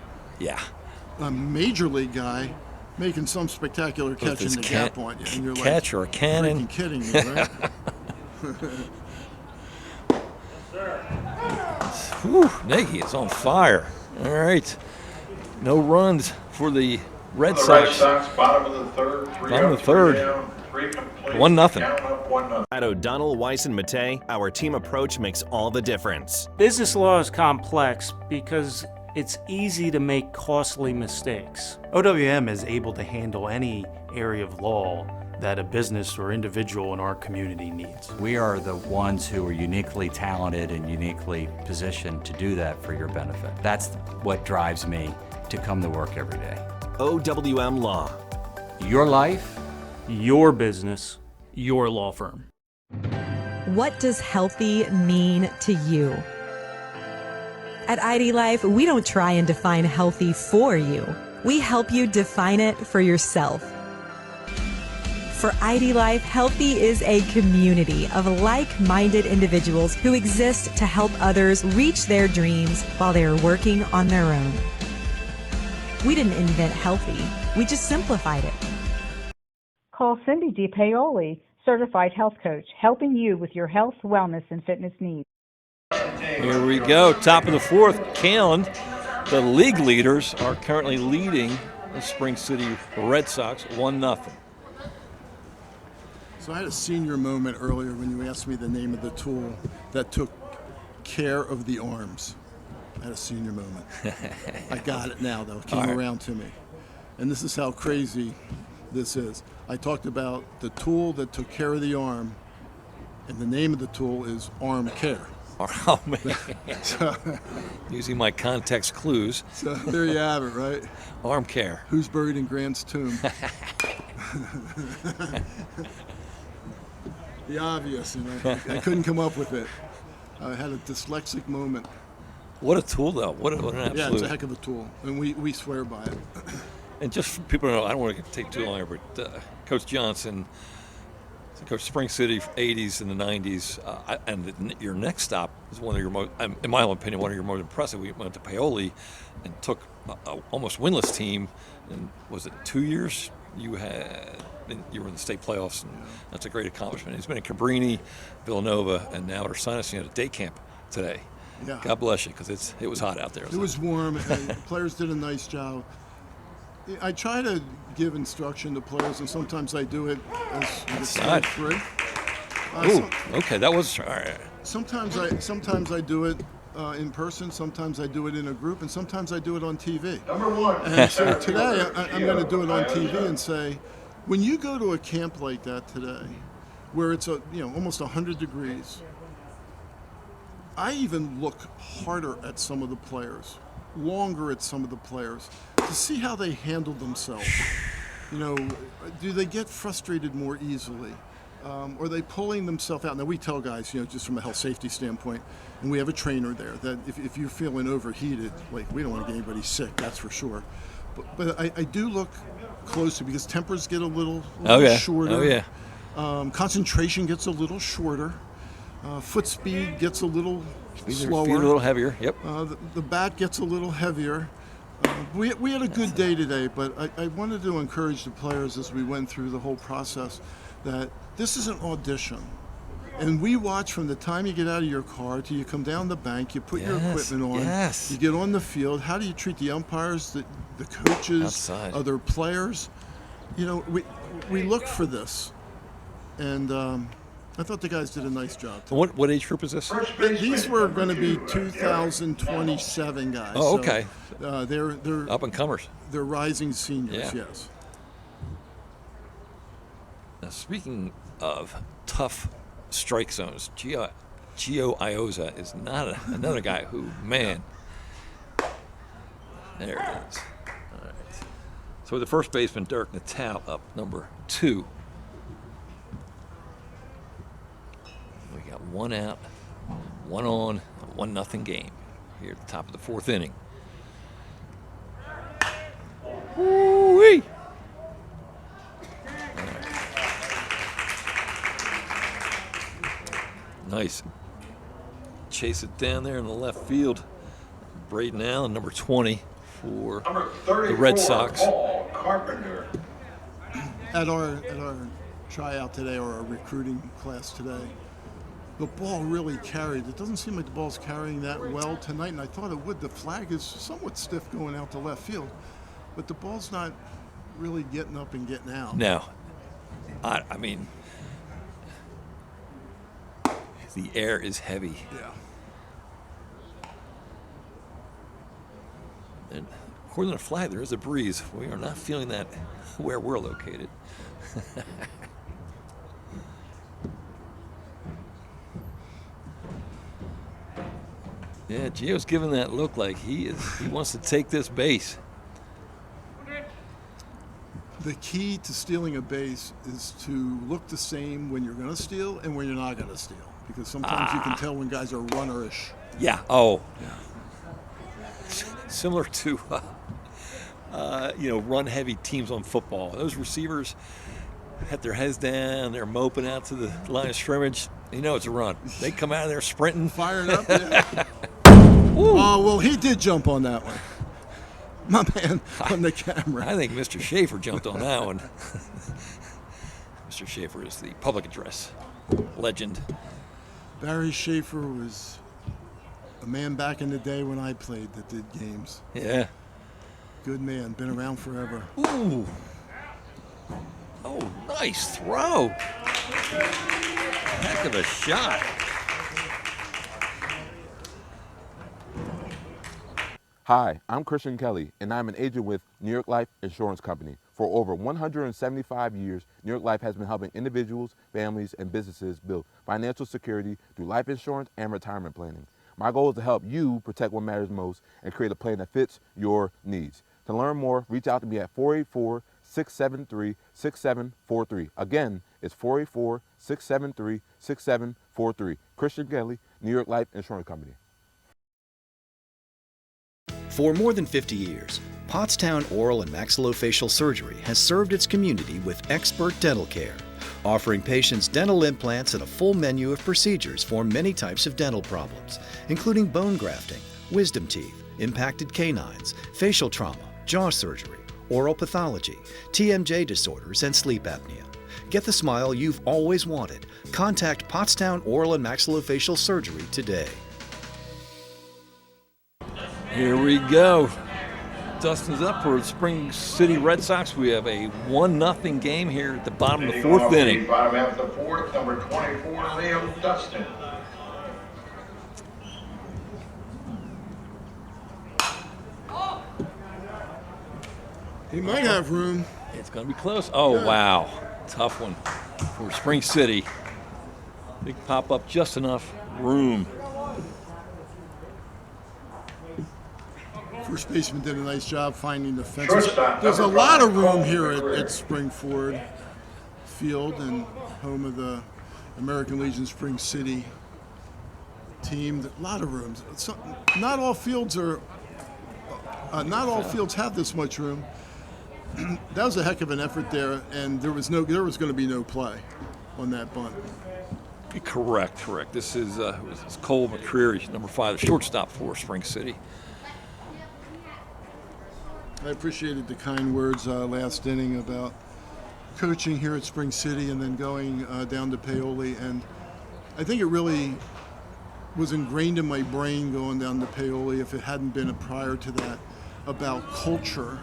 major league guy making some spectacular catch in the gap on you. And you're catch like, or a cannon. freaking kidding me, right? Whew, Nagy is on fire. All right. No runs for the Red Sox. Bottom of the third. Bottom of the third. 1-0. At O'Donnell, Weiss, and Matei, our team approach makes all the difference. Business law is complex because it's easy to make costly mistakes. OWM is able to handle any area of law that a business or individual in our community needs. We are the ones who are uniquely talented and uniquely positioned to do that for your benefit. That's what drives me to come to work every day. OWM Law. Your life, your business, your law firm. What does healthy mean to you? At ID Life, we don't try and define healthy for you. We help you define it for yourself. For ID Life, healthy is a community of like-minded individuals who exist to help others reach their dreams while they are working on their own. We didn't invent healthy, we just simplified it. Call Cindy DiPaoli, Certified Health Coach, helping you with your health, wellness, and fitness needs. Here we go, top of the fourth. Caln, the league leaders, are currently leading the SpringCity Red Sox 1-0. So I had a senior moment earlier when you asked me the name of the tool that took care of the arms. I had a senior moment. I got it now, though. It came around to me. And this is how crazy this is. I talked about the tool that took care of the arm, and the name of the tool is Arm Care. Oh, man. Using my context clues. So there you have it, right? Arm Care. Who's buried in Grant's tomb? The obvious, and I couldn't come up with it. I had a dyslexic moment. What a tool, though. What an absolute. Yeah, it's a heck of a tool, and we swear by it. And just for people to know, I don't want to take too long here, but Coach Johnson, Coach SpringCity, 80s and the 90s, and your next stop is one of your most, in my own opinion, one of your most impressive. We went to Paoli and took an almost winless team, and was it 2 years? You were in the state playoffs, and that's a great accomplishment. He's been in Cabrini, Villanova, and now at Ursinus at a day camp today. Yeah. God bless you, because it was hot out there. It was warm, and the players did a nice job. I try to give instruction to players, and sometimes I do it as free. Okay, that was all right. Sometimes I do it in person, sometimes I do it in a group, and sometimes I do it on TV. Number 1. And so today I'm going to do it on TV and say, when you go to a camp like that today, where it's almost 100 degrees, I even look harder at some of the players, longer at some of the players, to see how they handle themselves. Do they get frustrated more easily? Are they pulling themselves out? Now, we tell guys, just from a health safety standpoint, and we have a trainer there, that if you're feeling overheated, like, we don't want to get anybody sick, that's for sure. But I do look closer because tempers get a little shorter. Oh, yeah. Concentration gets a little shorter. Foot speed gets a little slower. Feet a little heavier, yep. The bat gets a little heavier. We had a good day today, but I wanted to encourage the players as we went through the whole process that this is an audition. And we watch from the time you get out of your car till you come down the bank, you put your equipment on, you get on the field. How do you treat the umpires, the coaches, outside, other players? We look for this. And I thought the guys did a nice job. What age group is this? These were going to be 2027 guys. Oh, okay. So, they're up and comers. They're rising seniors. Yes. Now, speaking of tough strike zones, Gio Ioza is not another guy who, man. There it is. All right. So the first baseman, Derek Natal, up number 2. We got 1 out, 1 on, a 1-0 game here at the top of the 4th inning. Woo-wee! Nice. Chase it down there in the left field. Braden Allen, number 20 for the Red Sox. Paul Carpenter. At our tryout today, or our recruiting class today, the ball really carried. It doesn't seem like the ball's carrying that well tonight, and I thought it would. The flag is somewhat stiff going out to left field, but the ball's not really getting up and getting out. No. I mean, the air is heavy. Yeah. And according to the flag, there is a breeze. We are not feeling that where we're located. Yeah, Gio's giving that look like he wants to take this base. The key to stealing a base is to look the same when you're going to steal and when you're not going to steal, because sometimes you can tell when guys are runnerish. Yeah. Oh. Yeah. Similar to run-heavy teams on football. Those receivers had their heads down, they're moping out to the line of scrimmage. It's a run. They come out of there sprinting, firing up. Yeah. Oh, well, he did jump on that one. My man on the camera. I think Mr. Schaefer jumped on that one. Mr. Schaefer is the public address legend. Barry Schaefer was a man back in the day when I played that did games. Yeah. Good man. Been around forever. Ooh. Oh, nice throw. Heck of a shot. Hi, I'm Christian Kelly, and I'm an agent with New York Life Insurance Company. For over 175 years, New York Life has been helping individuals, families, and businesses build financial security through life insurance and retirement planning. My goal is to help you protect what matters most and create a plan that fits your needs. To learn more, reach out to me at 484-673-6743. Again, it's 484-673-6743. Christian Kelly, New York Life Insurance Company. For more than 50 years, Pottstown Oral and Maxillofacial Surgery has served its community with expert dental care, offering patients dental implants and a full menu of procedures for many types of dental problems, including bone grafting, wisdom teeth, impacted canines, facial trauma, jaw surgery, oral pathology, TMJ disorders, and sleep apnea. Get the smile you've always wanted. Contact Pottstown Oral and Maxillofacial Surgery today. Here we go. Dustin's up for the Spring City Red Sox. We have a 1-0 game here at the bottom of the Leading fourth off the inning. bottom half of the fourth, number 24, Liam Dustin. He might have room. It's going to be close. Oh, Yeah. wow. Tough one for Spring City. Big pop up, just enough room. First baseman did a nice job finding the fence. Shortstop, There's a number lot of 5, room Caln. here at Spring Ford Field and home of the American Legion Spring City team. A lot of rooms. So, not all fields are. Not all fields have this much room. That was a heck of an effort there, and there was going to be no play on that bunt. Correct. This is Cole McCreary, number 5, the shortstop for Spring City. I appreciated the kind words last inning about coaching here at Spring City and then going down to Paoli, and I think it really was ingrained in my brain going down to Paoli, if it hadn't been prior to that, about culture,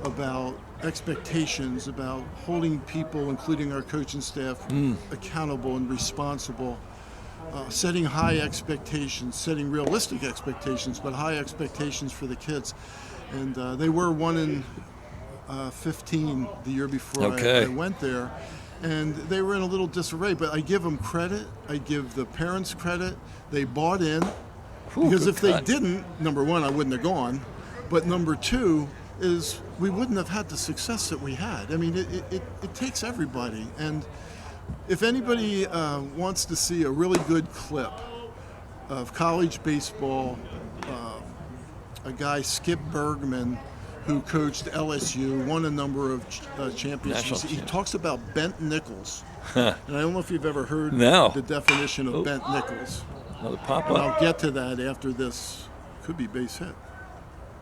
about expectations, about holding people, including our coaching staff, accountable and responsible, setting high expectations, setting realistic expectations, but high expectations for the kids. And they were 1 in 15 the year before I went there. And they were in a little disarray, but I give them credit. I give the parents credit. They bought in. Because if they didn't, number one, I wouldn't have gone. But number two is we wouldn't have had the success that we had. I mean, it takes everybody. And if anybody wants to see a really good clip of college baseball, a guy, Skip Bergman, who coached LSU, won a number of championships. He talks about bent nickels. And I don't know if you've ever heard the definition of bent nickels. Another pop And up. I'll get to that after this. Could be base hit.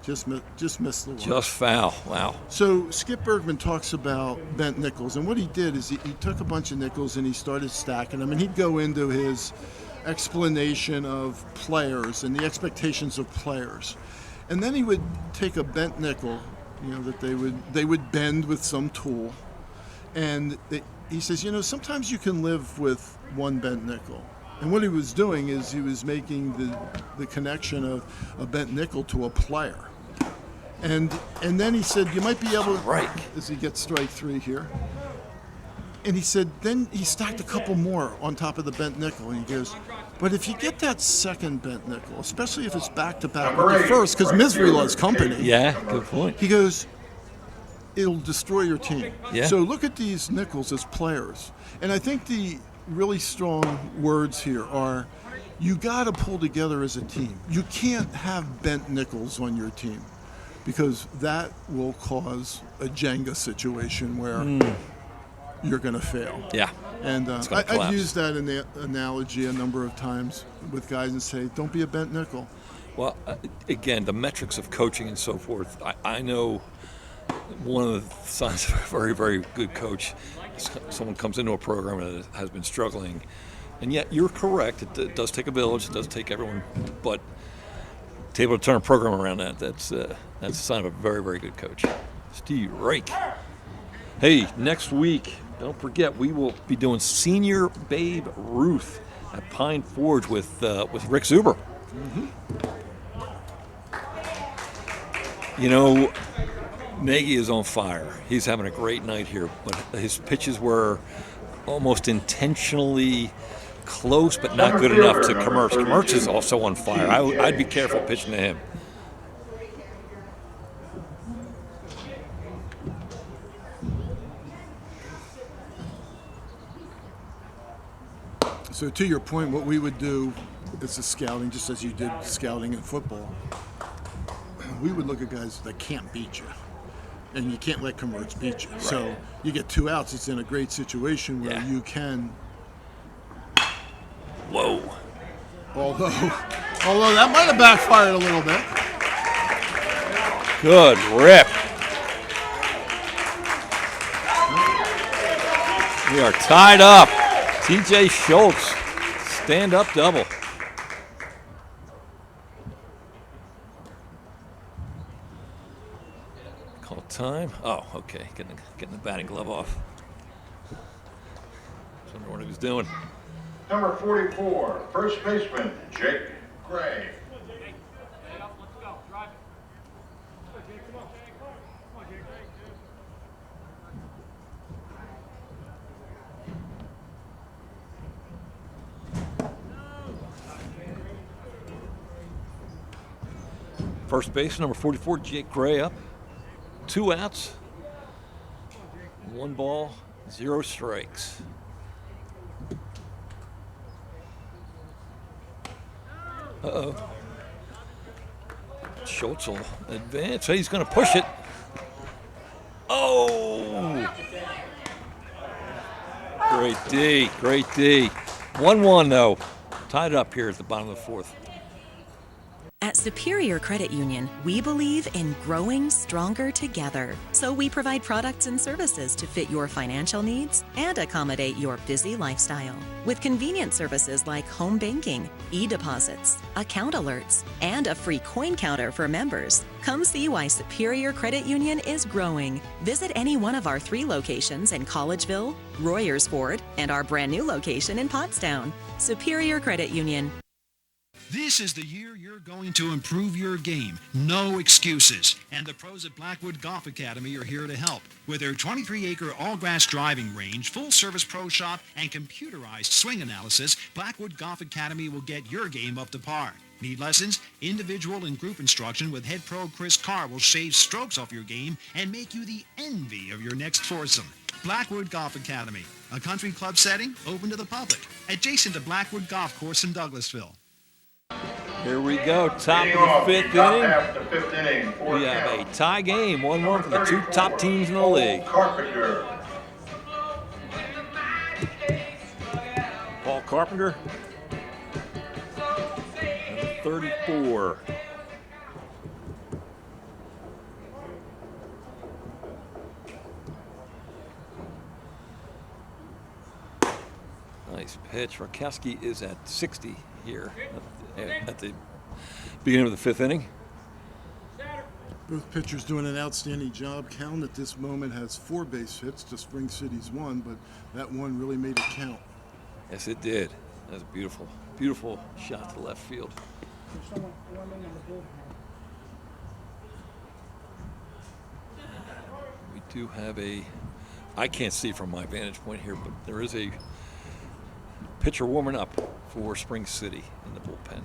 Just missed the one. Just foul. Wow. So Skip Bergman talks about bent nickels, and what he did is he took a bunch of nickels and he started stacking them, and he'd go into his explanation of players and the expectations of players. And then he would take a bent nickel, that they would bend with some tool, and he says, sometimes you can live with one bent nickel. And what he was doing is he was making the connection of a bent nickel to a player. And then he said, you might be able to, as he gets strike 3 here. And he said, then he stacked a couple more on top of the bent nickel. And he goes, but if you get that second bent nickel, especially if it's back-to-back with the first, because misery loves company. Yeah, good point. He goes, it'll destroy your team. Yeah. So look at these nickels as players. And I think the really strong words here are, you got to pull together as a team. You can't have bent nickels on your team, because that will cause a Jenga situation where you're going to fail. Yeah. And It's gonna I've collapse. used that in the analogy a number of times with guys and say, don't be a bent nickel. Well, again, the metrics of coaching and so forth, I know one of the signs of a very, very good coach is someone comes into a program that has been struggling. And yet, you're correct. It does take a village. It does take everyone. But to be able to turn a program around that's a sign of a very, very good coach. Steve Reich. Hey, next week, don't forget, we will be doing Senior Babe Ruth at Pine Forge with Rick Zuber. Nagy is on fire. He's having a great night here, but his pitches were almost intentionally close, but not good enough to Commerce. Commerce is also on fire. I'd be careful pitching to him. So to your point, what we would do is the scouting, just as you did scouting in football. We would look at guys that can't beat you, and you can't let Commerce beat you. Right. So you get 2 outs, it's in a great situation where you can. Whoa. Although that might have backfired a little bit. Good rip. We are tied up. TJ Schultz, stand-up double. time. Oh, okay. Getting the batting glove off. I don't know what he was doing. Number 44, first baseman, Jake Gray. First base, number 44, Jake Gray up. 2 outs. 1 ball, 0 strikes. Uh-oh. Schultz will advance. He's going to push it. Oh! Great D. Great D. 1-1, though. Tied up here at the bottom of the 4th. At Superior Credit Union, we believe in growing stronger together. So we provide products and services to fit your financial needs and accommodate your busy lifestyle. With convenient services like home banking, e-deposits, account alerts, and a free coin counter for members. Come see why Superior Credit Union is growing. Visit any one of our 3 locations in Collegeville, Royersford, and our brand new location in Pottstown. Superior Credit Union. This is the year you're going to improve your game. No excuses. And the pros at Blackwood Golf Academy are here to help. With their 23-acre all-grass driving range, full-service pro shop, and computerized swing analysis, Blackwood Golf Academy will get your game up to par. Need lessons? Individual and group instruction with head pro Chris Carr will shave strokes off your game and make you the envy of your next foursome. Blackwood Golf Academy, a country club setting open to the public, adjacent to Blackwood Golf Course in Douglasville. Here we go, top of the 5th inning. We have a tie game, 1-1 for the 2 top teams in the league. Carpenter. Paul Carpenter, number 34. Nice pitch. Rakowski is at 60 here at the beginning of the 5th inning. Both pitchers doing an outstanding job. Caln at this moment has 4 base hits to SpringCity's 1, but that one really made it count. Yes, it did. That was a beautiful, beautiful shot to left field. We do have I can't see from my vantage point here, but there is a pitcher warming up for SpringCity in the bullpen.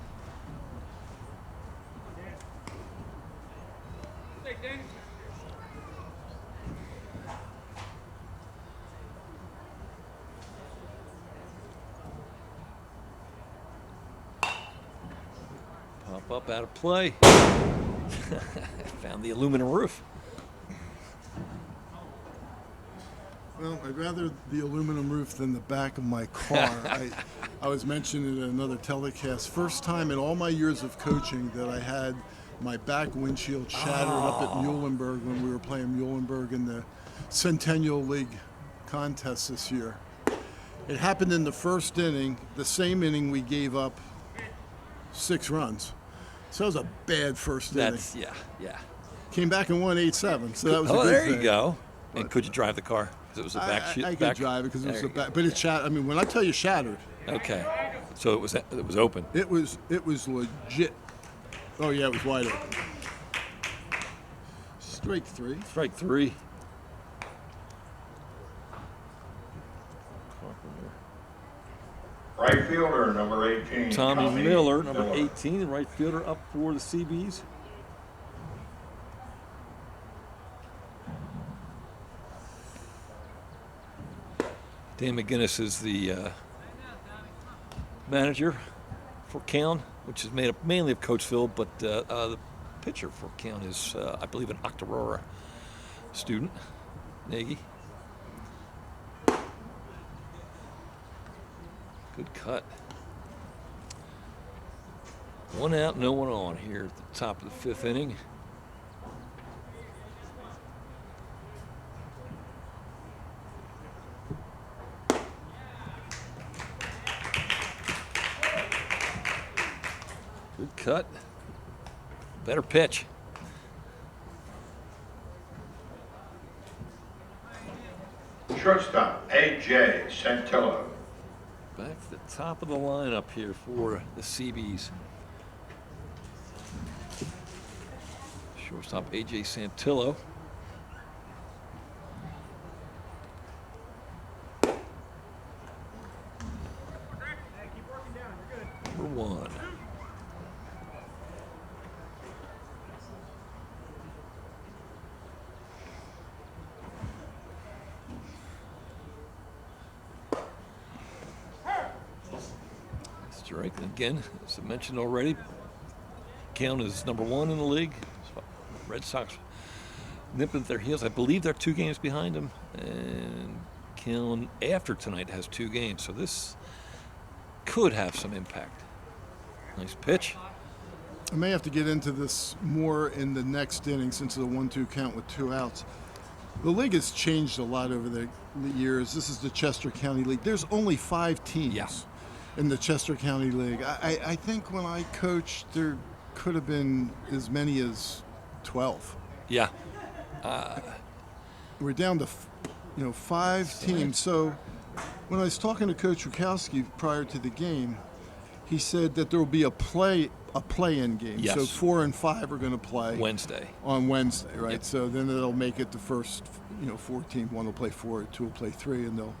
Pop up out of play. Found the aluminum roof. Well, I'd rather the aluminum roof than the back of my car. I was mentioning in another telecast, first time in all my years of coaching that I had my back windshield shattered up at Muhlenberg when we were playing Muhlenberg in the Centennial League contest this year. It happened in the first inning, the same inning we gave up 6 runs. So it was a bad first inning. Yeah. Came back and won 8-7, so that was a good there thing. you go. And could you drive the car? Because it was a back sheet. I could drive it because it was a back, but it shattered. I mean, when I tell you shattered. Okay, so it was open. It was legit. Oh yeah, it was wide open. Strike 3. Strike 3. Right fielder, number 18. Tommy Miller, number 18, right fielder up for the CBs. Dan McGinnis is the manager for Caln, which is made up mainly of Coatesville, but the pitcher for Caln is, I believe, an Octorara student, Nagy. Good cut. 1 out, no one on here at the top of the 5th inning. Good cut. Better pitch. shortstop, A.J. Santillo. Back to the top of the lineup here for the CBs. Shortstop A.J. Santillo. Number 1. Strike again, as I mentioned already. Caln is number 1 in the league. Red Sox nipping at their heels. I believe they're 2 games behind them. And Caln, after tonight, has 2 games. So this could have some impact. Nice pitch. I may have to get into this more in the next inning since it's a 1-2 count with 2 outs. The league has changed a lot over the years. This is the Chester County League. There's only 5 teams in the Chester County League. I think when I coached, there could have been as many as 12. Yeah. We're down to 5 teams. So when I was talking to Coach Rukowski prior to the game, he said that there will be a play-in game. Yes. So 4 and 5 are going to play on Wednesday, right? Yep. So then it'll make it the first 4 teams. 1 will play 4, 2 will play 3, and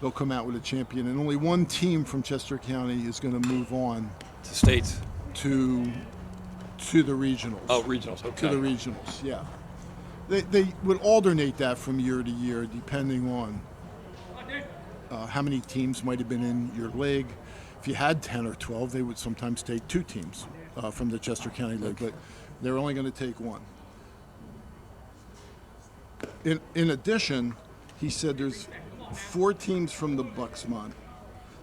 they'll come out with a champion. And only 1 team from Chester County is going to move on to states to the regionals. Oh, regionals, okay. To the regionals, yeah. They would alternate that from year to year depending on how many teams might have been in your league. If you had 10 or 12, they would sometimes take 2 teams from the Chester County League, but they're only going to take 1. In addition, he said there's 4 teams from the Bucksmont.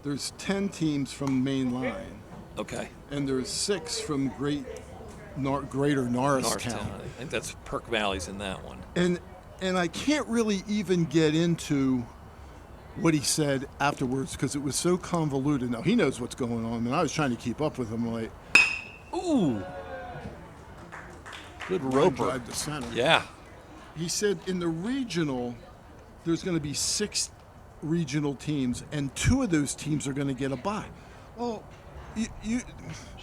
There's 10 teams from Main Line. Okay. And there's 6 from Greater Norristown. I think that's Perk Valley's in that one. And I can't really even get into what he said afterwards because it was so convoluted. Now, he knows what's going on, and I was trying to keep up with him. Like, ooh. Good roper. Drive to center. Yeah. He said in the regional, there's going to be 6 regional teams, and 2 of those teams are going to get a bye. Well, you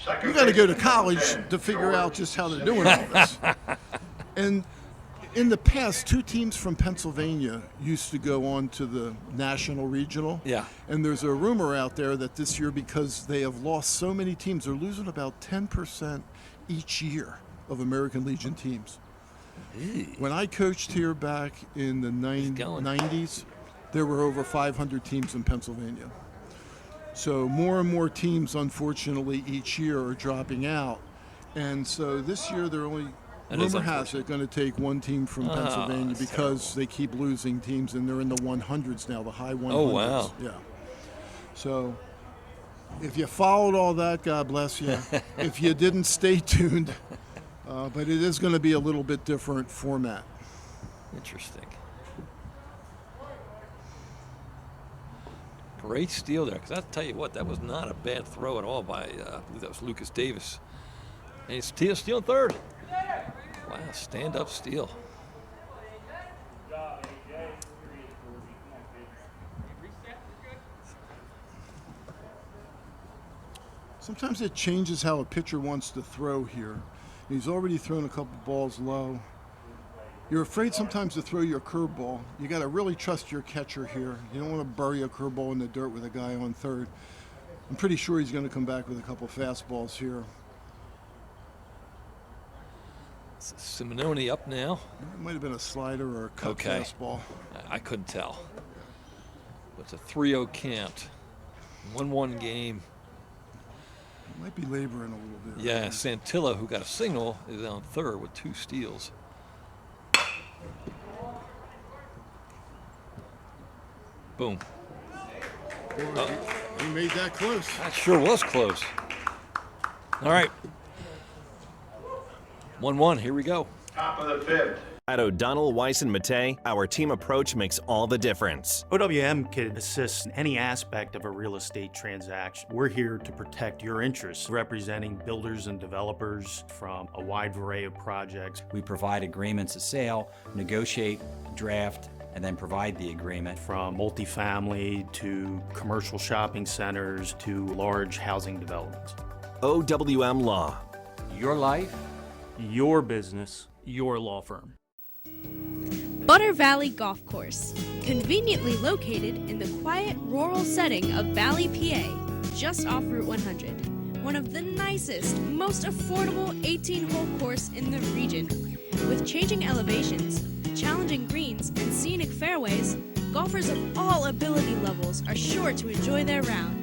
got to go to college to figure out just how they're doing all this. And in the past, 2 teams from Pennsylvania used to go on to the national regional. Yeah. And there's a rumor out there that this year, because they have lost so many teams, they're losing about 10% each year of American Legion teams. When I coached here back in the 90s, there were over 500 teams in Pennsylvania. So more and more teams, unfortunately, each year are dropping out. And so this year they're only, rumor has it, going to take 1 team from Pennsylvania because they keep losing teams, and they're in the 100s now, the high 100s. Oh, wow. Yeah. So if you followed all that, God bless you. If you didn't, stay tuned. But it is going to be a little bit different format. Interesting. Great steal there, because I'll tell you what, that was not a bad throw at all by, I believe that was Lucas Davis. And he's stealing third. Wow, stand-up steal. Sometimes it changes how a pitcher wants to throw here. He's already thrown a couple balls low. You're afraid sometimes to throw your curveball. You got to really trust your catcher here. You don't want to bury a curveball in the dirt with a guy on third. I'm pretty sure he's going to come back with a couple fastballs here. Simononi up now. It might have been a slider or a cut fastball. I couldn't tell. But it's a 3-0 count. 1-1 game. Might be laboring a little bit. Yeah, Santillo, who got a single, is on third with 2 steals. Boom. He made that close. That sure was close. All right. 1-1, here we go. Top of the 5th. At O'Donnell, Weiss, and Mattei, our team approach makes all the difference. OWM can assist in any aspect of a real estate transaction. We're here to protect your interests, representing builders and developers from a wide array of projects. We provide agreements of sale, negotiate, draft, and then provide the agreement. From multifamily to commercial shopping centers to large housing developments. OWM Law. Your life, your business, your law firm. Butter Valley Golf Course, conveniently located in the quiet rural setting of Valley, PA, just off Route 100. One of the nicest, most affordable 18-hole course in the region. With changing elevations, challenging greens, and scenic fairways, golfers of all ability levels are sure to enjoy their round.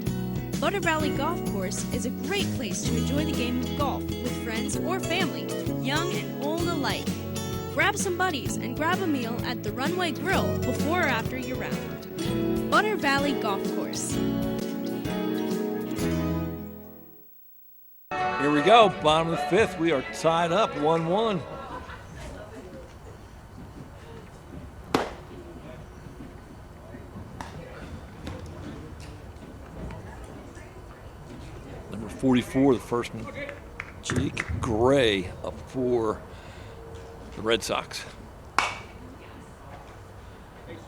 Butter Valley Golf Course is a great place to enjoy the game of golf with friends or family, young and old alike. Grab some buddies and grab a meal at the Runway Grill before or after your round. Butter Valley Golf Course. Here we go, bottom of the fifth. We are tied up 1-1. Number 44, the first one, Jake Gray, up for the Red Sox. A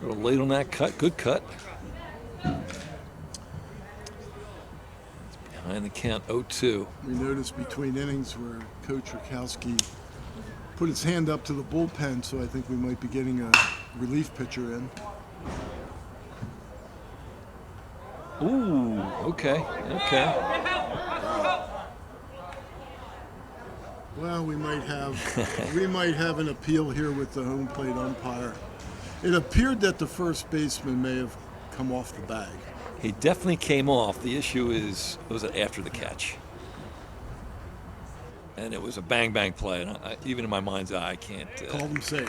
little late on that cut, good cut. It's behind the count, 0-2. We noticed between innings where Coach Rakowski put his hand up to the bullpen, so I think we might be getting a relief pitcher in. Ooh, okay. Well, we might have an appeal here with the home plate umpire. It appeared that the first baseman may have come off the bag. He definitely came off. The issue is, was it after the catch? And it was a bang play. And even in my mind's eye, I can't. Called him safe.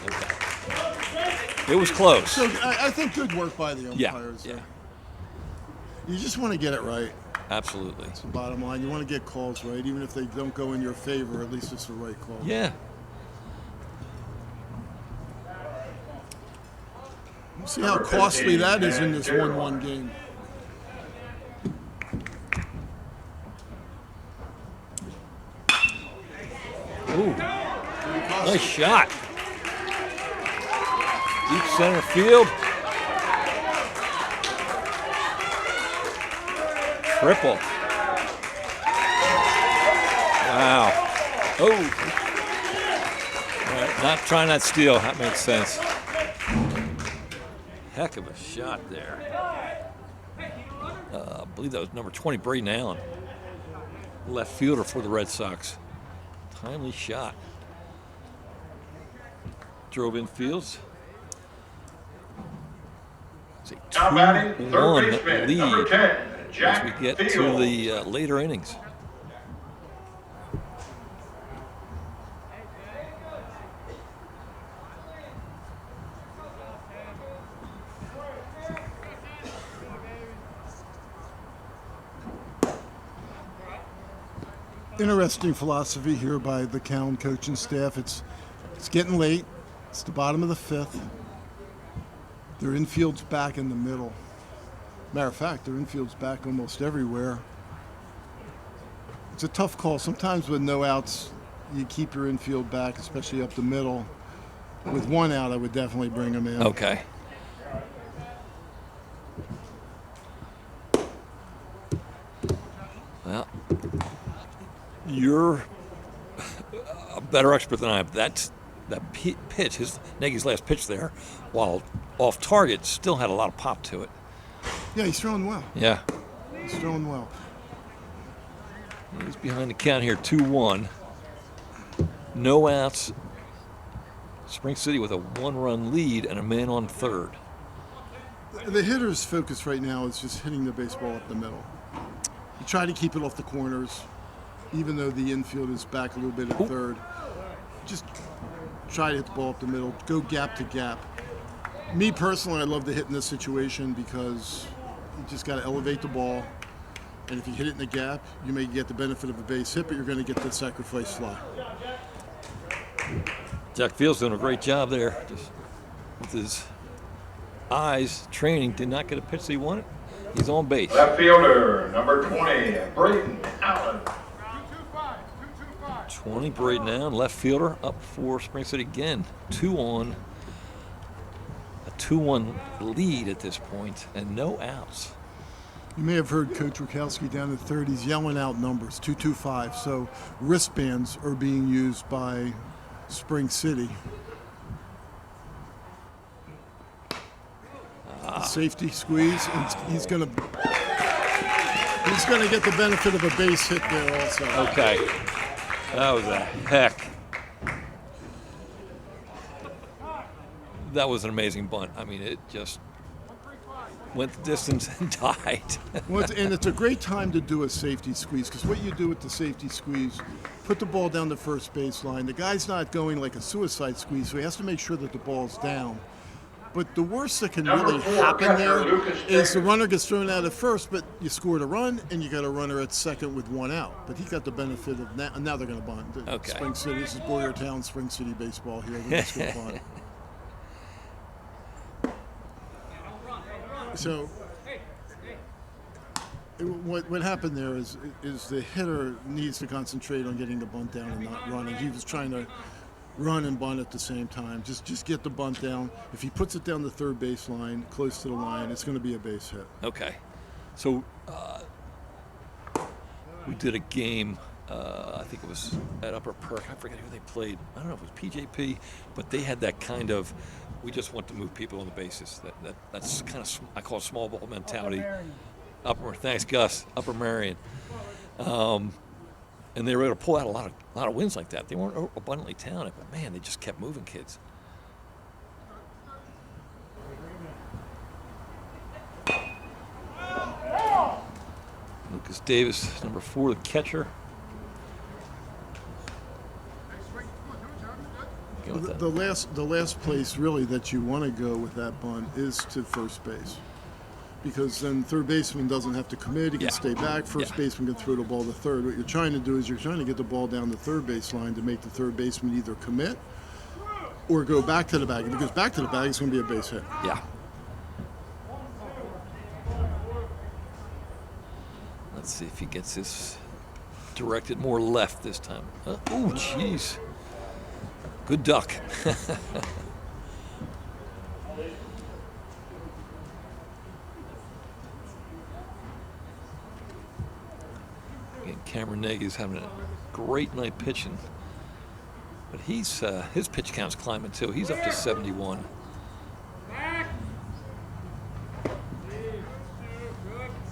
Okay. It was close. So I think good work by the umpires. Yeah. You just want to get it right. Absolutely. That's the bottom line. You want to get calls right, even if they don't go in your favor. At least it's the right call. Yeah. We'll see how costly that is in this 1-1 game. Ooh, nice shot. Deep center field. Triple. Wow. Oh. All right, not trying that steal. That makes sense. Heck of a shot there. I believe that was number 20, Braden Allen. Left fielder for the Red Sox. Timely shot. Drove in fields. It's a 2-1 lead as we get to the later innings. Interesting philosophy here by the Caln coaching staff. It's getting late. It's the bottom of the fifth. Their infield's back in the middle. Matter of fact, their infield's back almost everywhere. It's a tough call. Sometimes with no outs, you keep your infield back, especially up the middle. With one out, I would definitely bring them in. Okay. Well, you're a better expert than I am. That pitch, Nagy's last pitch there, while off target, still had a lot of pop to it. Yeah, he's throwing well. Yeah. He's throwing well. He's behind the count here, 2-1. No outs. SpringCity with a one-run lead and a man on third. The hitter's focus right now is just hitting the baseball up the middle. You try to keep it off the corners, even though the infield is back a little bit at third. Just try to hit the ball up the middle, go gap to gap. Me personally, I love to hit in this situation because you just got to elevate the ball. And if you hit it in the gap, you may get the benefit of a base hit, but you're going to get the sacrifice fly. Jack Field's doing a great job there. Just with his eyes training, did not get a pitch that he wanted. He's on base. Left fielder, number 20, Braden Allen. 20, Braden Allen, left fielder, up for SpringCity again. 2 on 2-1 lead at this point and no outs. You may have heard Coach Rakowski down at third. He's yelling out numbers, 225. So wristbands are being used by SpringCity. Safety squeeze, and he's gonna get the benefit of a base hit there also. Okay, that was a heck. That was an amazing bunt. I mean, it just went the distance and died. Well, and it's a great time to do a safety squeeze, because what you do with the safety squeeze, put the ball down the first baseline. The guy's not going like a suicide squeeze, so he has to make sure that the ball's down. But the worst that can really happen there is the runner gets thrown out at first, but you scored a run, and you got a runner at second with one out. But he got the benefit of that, and now they're going to bunt. Okay. SpringCity, this is Boyertown, SpringCity baseball here. They're just going to bunt. So what happened there is the hitter needs to concentrate on getting the bunt down and not running. He was trying to run and bunt at the same time. Just get the bunt down. If he puts it down the third baseline, close to the line, it's going to be a base hit. Okay. So we did a game, I think it was at Upper Perk. I forget who they played. I don't know if it was PJP, but they had that kind of, we just want to move people on the bases. That's kind of, I call it small ball mentality. Thanks, Gus. Upper Marion. And they were able to pull out a lot of wins like that. They weren't abundantly talented, but man, they just kept moving kids. Lucas Davis, number 4, the catcher. The last place really that you want to go with that bunt is to first base, because then third baseman doesn't have to commit. He can stay back. First baseman can throw the ball to third. What you're trying to do is you're trying to get the ball down the third baseline to make the third baseman either commit or go back to the bag. If he goes back to the bag, it's going to be a base hit. Yeah. Let's see if he gets this directed more left this time. Oh, jeez. Good duck. Again, Cameron Nagy's having a great night pitching, but he's his pitch count's climbing too. He's up to 71.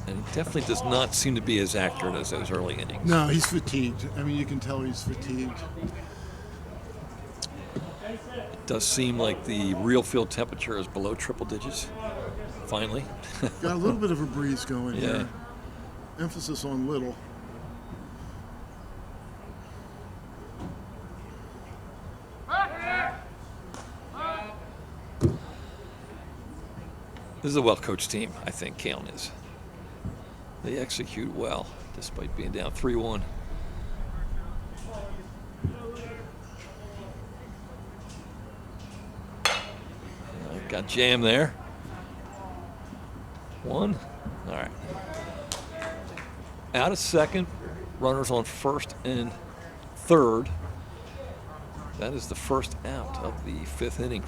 And he definitely does not seem to be as accurate as those early innings. No, he's fatigued. I mean, you can tell he's fatigued. It does seem like the real field temperature is below triple digits, finally. Got a little bit of a breeze going here. Emphasis on little. This is a well-coached team, I think, Caln is. They execute well, despite being down 3-1. Got jam there. 1. All right. Out of second, runners on first and third. That is the first out of the 5th inning.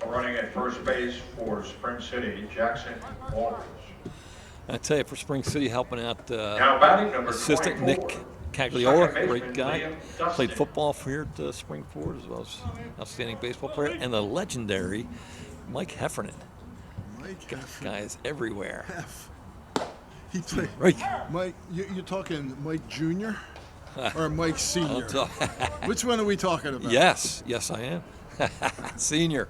Running at first base for SpringCity, Jackson Walters. I tell you, for SpringCity, helping out Now batting number assistant 24, Nick Cagliola, second great baseman guy. Liam Dustin. Played football for here at Springford, as well as outstanding baseball player, and the legendary Mike Heffernan. Guy is everywhere. He played. Right. Mike, you're talking Mike Jr. or Mike Sr.? Which one are we talking about? Yes, I am. Senior.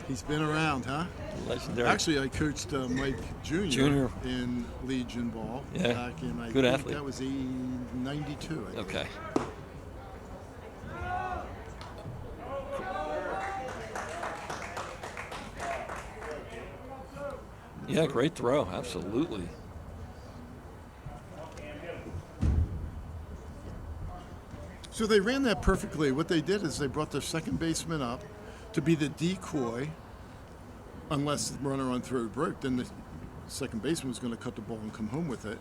He's been around, huh? Legendary. Actually, I coached Mike Jr. in Legion Ball back in, I Good think athlete. that was 92. I think. Okay. Yeah, great throw. Absolutely. So they ran that perfectly. What they did is they brought their second baseman up. to be the decoy, unless the runner on third broke, then the second baseman was going to cut the ball and come home with it.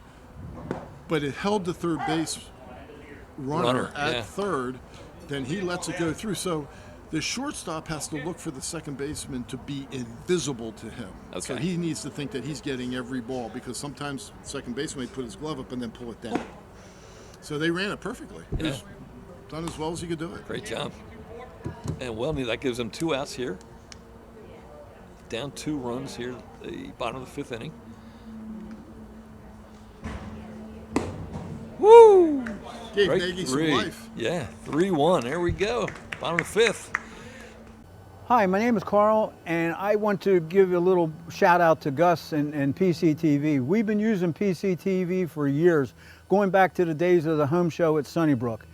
But it held the third base runner at third, then he lets it go through. So the shortstop has to look for the second baseman to be invisible to him. Okay. So he needs to think that he's getting every ball, because sometimes the second baseman may put his glove up and then pull it down. So they ran it perfectly. It was done as well as he could do it. Great job. And Welney, that gives them 2 outs here. Down 2 runs here, the bottom of the 5th inning. Woo! Gave Great Nagy some 3. life. Yeah, 3-1. There we go. Bottom of the 5th. Hi, my name is Carl, and I want to give a little shout out to Gus and PCTV. We've been using PCTV for years, going back to the days of the home show at Sunnybrook.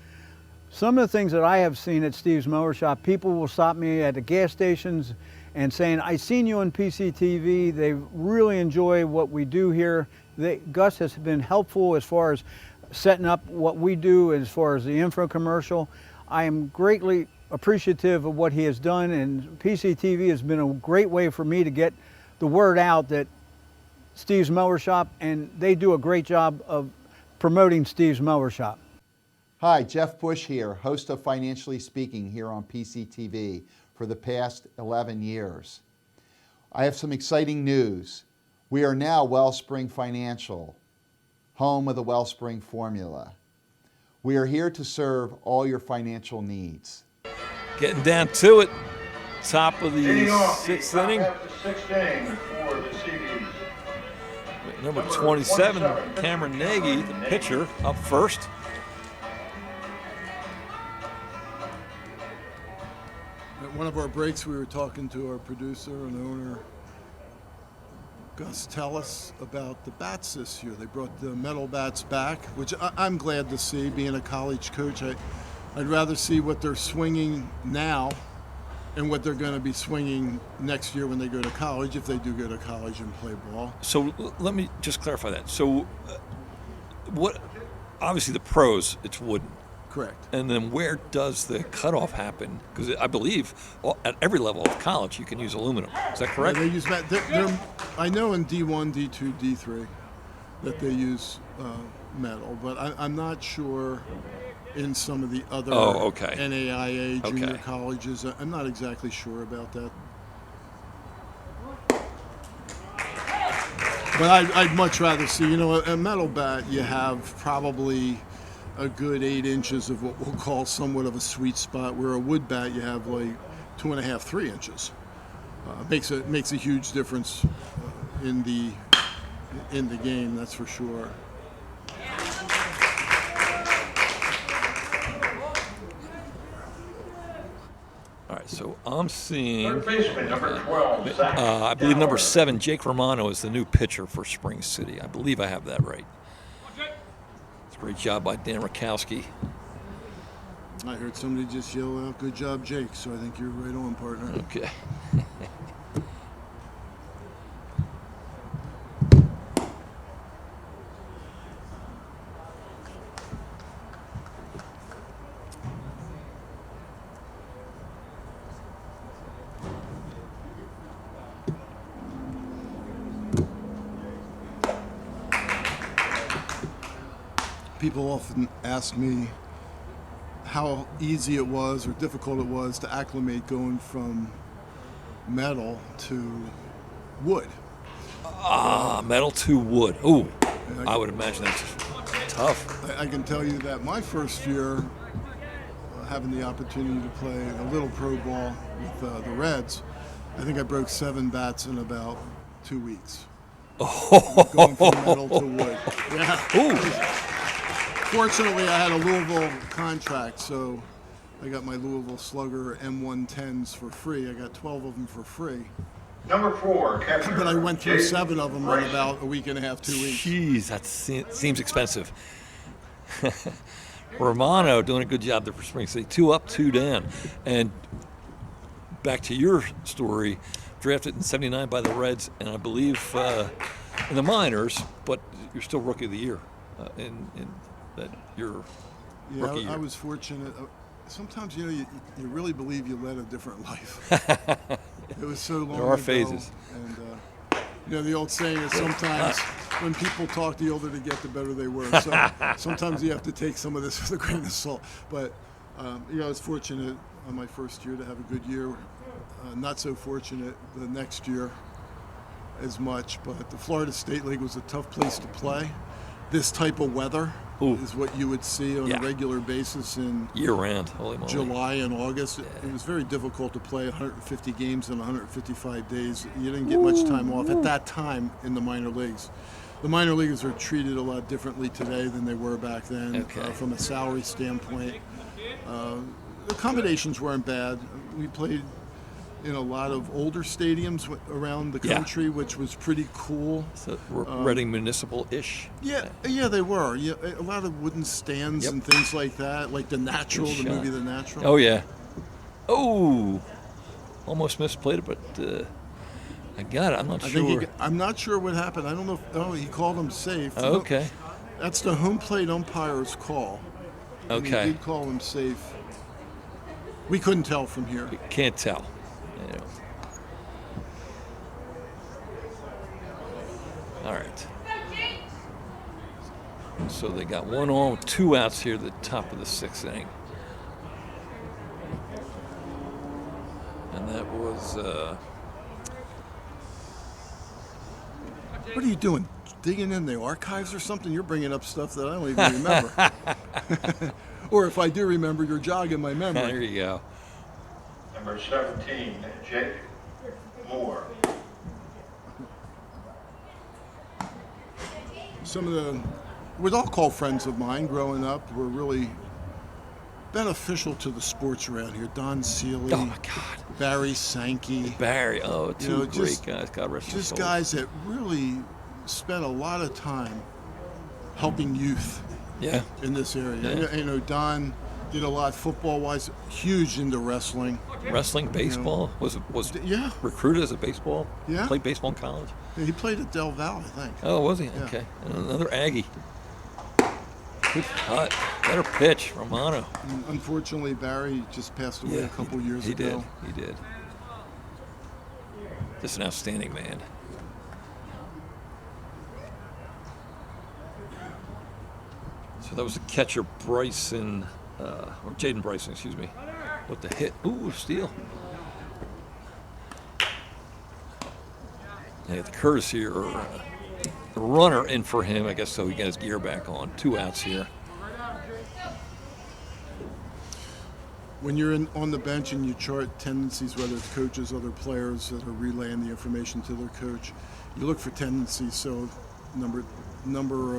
Some of the things that I have seen at Steve's Mower Shop, people will stop me at the gas stations and saying, I seen you on PCTV. They really enjoy what we do here. Gus has been helpful as far as setting up what we do as far as the info commercial. I am greatly appreciative of what he has done, and PCTV has been a great way for me to get the word out that Steve's Mower Shop, and they do a great job of promoting Steve's Mower Shop. Hi, Jeff Bush here, host of Financially Speaking here on PCTV for the past 11 years. I have some exciting news. We are now Wellspring Financial, home of the Wellspring formula. We are here to serve all your financial needs. Getting down to it. Top of the 6th inning. For the CBs. Number 27, Cameron Nagy, the pitcher, up first. At one of our breaks, we were talking to our producer and owner, Gus, tell us about the bats this year. They brought the metal bats back, which I'm glad to see. Being a college coach, I'd rather see what they're swinging now and what they're going to be swinging next year when they go to college, if they do go to college and play ball. So let me just clarify that. So what? Obviously, the pros, it's wooden. Correct. And then where does the cutoff happen? Because I believe at every level of college you can use aluminum. Is that correct? Yeah, they use that. I know in D1, D2, D3 that they use metal, but I'm not sure in some of the other NAIA junior colleges. I'm not exactly sure about that. But I'd much rather see, a metal bat, you have probably a good 8 inches of what we'll call somewhat of a sweet spot, where a wood bat you have like 2.5, 3 inches. Makes a huge difference in the game, that's for sure. All right, so I'm seeing, Third baseman, number 12, Zach I believe number Dowler. 7, Jake Romano, is the new pitcher for SpringCity. I believe I have that right. It's a great job by Dan Rakowski. I heard somebody just yell out, "Good job, Jake," so I think you're right on, partner. Okay. People often ask me how easy it was or difficult it was to acclimate going from metal to wood. Metal to wood. Ooh, I would imagine that's tough. I can tell you that my first year, having the opportunity to play a little pro ball with the Reds, I think I broke 7 bats in about 2 weeks. Going from metal to wood. Yeah. Ooh. Fortunately, I had a Louisville contract, so I got my Louisville Slugger M110s for free. I got 12 of them for free. Number 4, catcher. But I went through Jason 7 of them in about a week and a half, 2 weeks. Jeez, that seems expensive. Romano doing a good job there for SpringCity. 2 up, 2 down. And back to your story, drafted in '79 by the Reds, and I believe in the minors, but you're still Rookie of the Year in that your rookie year. I was fortunate. sometimes, you really believe you led a different life. It was so long ago. There are phases. And, the old saying is sometimes when people talk, the older they get, the better they were. So sometimes you have to take some of this with a grain of salt. But, I was fortunate on my first year to have a good year. Not so fortunate the next year as much. But the Florida State League was a tough place to play. This type of weather is what you would see on a regular basis in year-round. Holy moly. July and August. It was very difficult to play 150 games in 155 days. You didn't get much time off at that time in the minor leagues. The minor leagues are treated a lot differently today than they were back then from a salary standpoint. The accommodations weren't bad. We played in a lot of older stadiums around the country, which was pretty cool. So Reading Municipal-ish? Yeah, they were. Yeah, a lot of wooden stands and things like that, like The Natural, the movie The Natural. Oh, yeah. Oh! Almost misplayed it, but I got it. I'm not sure. I'm not sure what happened. I don't know if he called him safe. Oh, okay. That's the home plate umpire's call. Okay. He did call him safe. We couldn't tell from here. You can't tell. Yeah. All right. So they got 1 on, 2 outs here at the top of the 6th inning. And that was... What are you doing? Digging in the archives or something? You're bringing up stuff that I don't even remember. Or if I do remember, you're jogging my memory. There you go. Number 17, Jake Moore. Some of the, was all called friends of mine growing up, were really beneficial to the sports around here. Don Seeley. Oh, my God. Barry Sankey. Barry, two great guys. God rest their souls. Just guys that really spent a lot of time helping youth in this area. Yeah. Don did a lot football-wise, huge into wrestling. Wrestling, baseball? Was recruited as a baseball? Yeah. Played baseball in college? Yeah, he played at Del Valle, I think. Oh, was he? Yeah. Okay. Another Aggie. Good cut. Better pitch, Romano. And unfortunately, Barry just passed away a couple years ago. He did. Just an outstanding man. So that was the catcher Bryson, or Jaden Bryson, excuse me, with the hit. Ooh, steal. They got the Curtis here, or the runner in for him, I guess, so he got his gear back on. 2 outs here. When you're on the bench and you chart tendencies, whether it's coaches, other players that are relaying the information to their coach, you look for tendencies. So number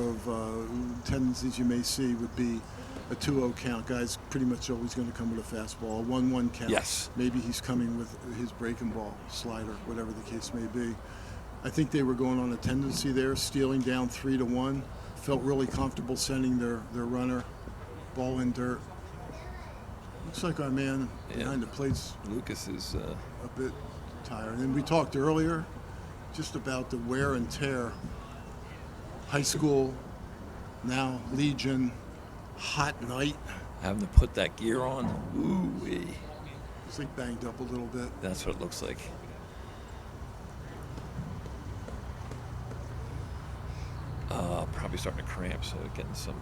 of tendencies you may see would be a 2-0 count. Guy's pretty much always going to come with a fastball. A 1-1 count. Yes. Maybe he's coming with his breaking ball, slider, whatever the case may be. I think they were going on a tendency there, stealing down 3-1. Felt really comfortable sending their runner, ball in dirt. Looks like our man behind the plate's Lucas is a bit tired. And we talked earlier just about the wear and tear. High school, now Legion, hot night. Having to put that gear on. Ooh-wee. It's like banged up a little bit. That's what it looks like. Probably starting to cramp, so getting some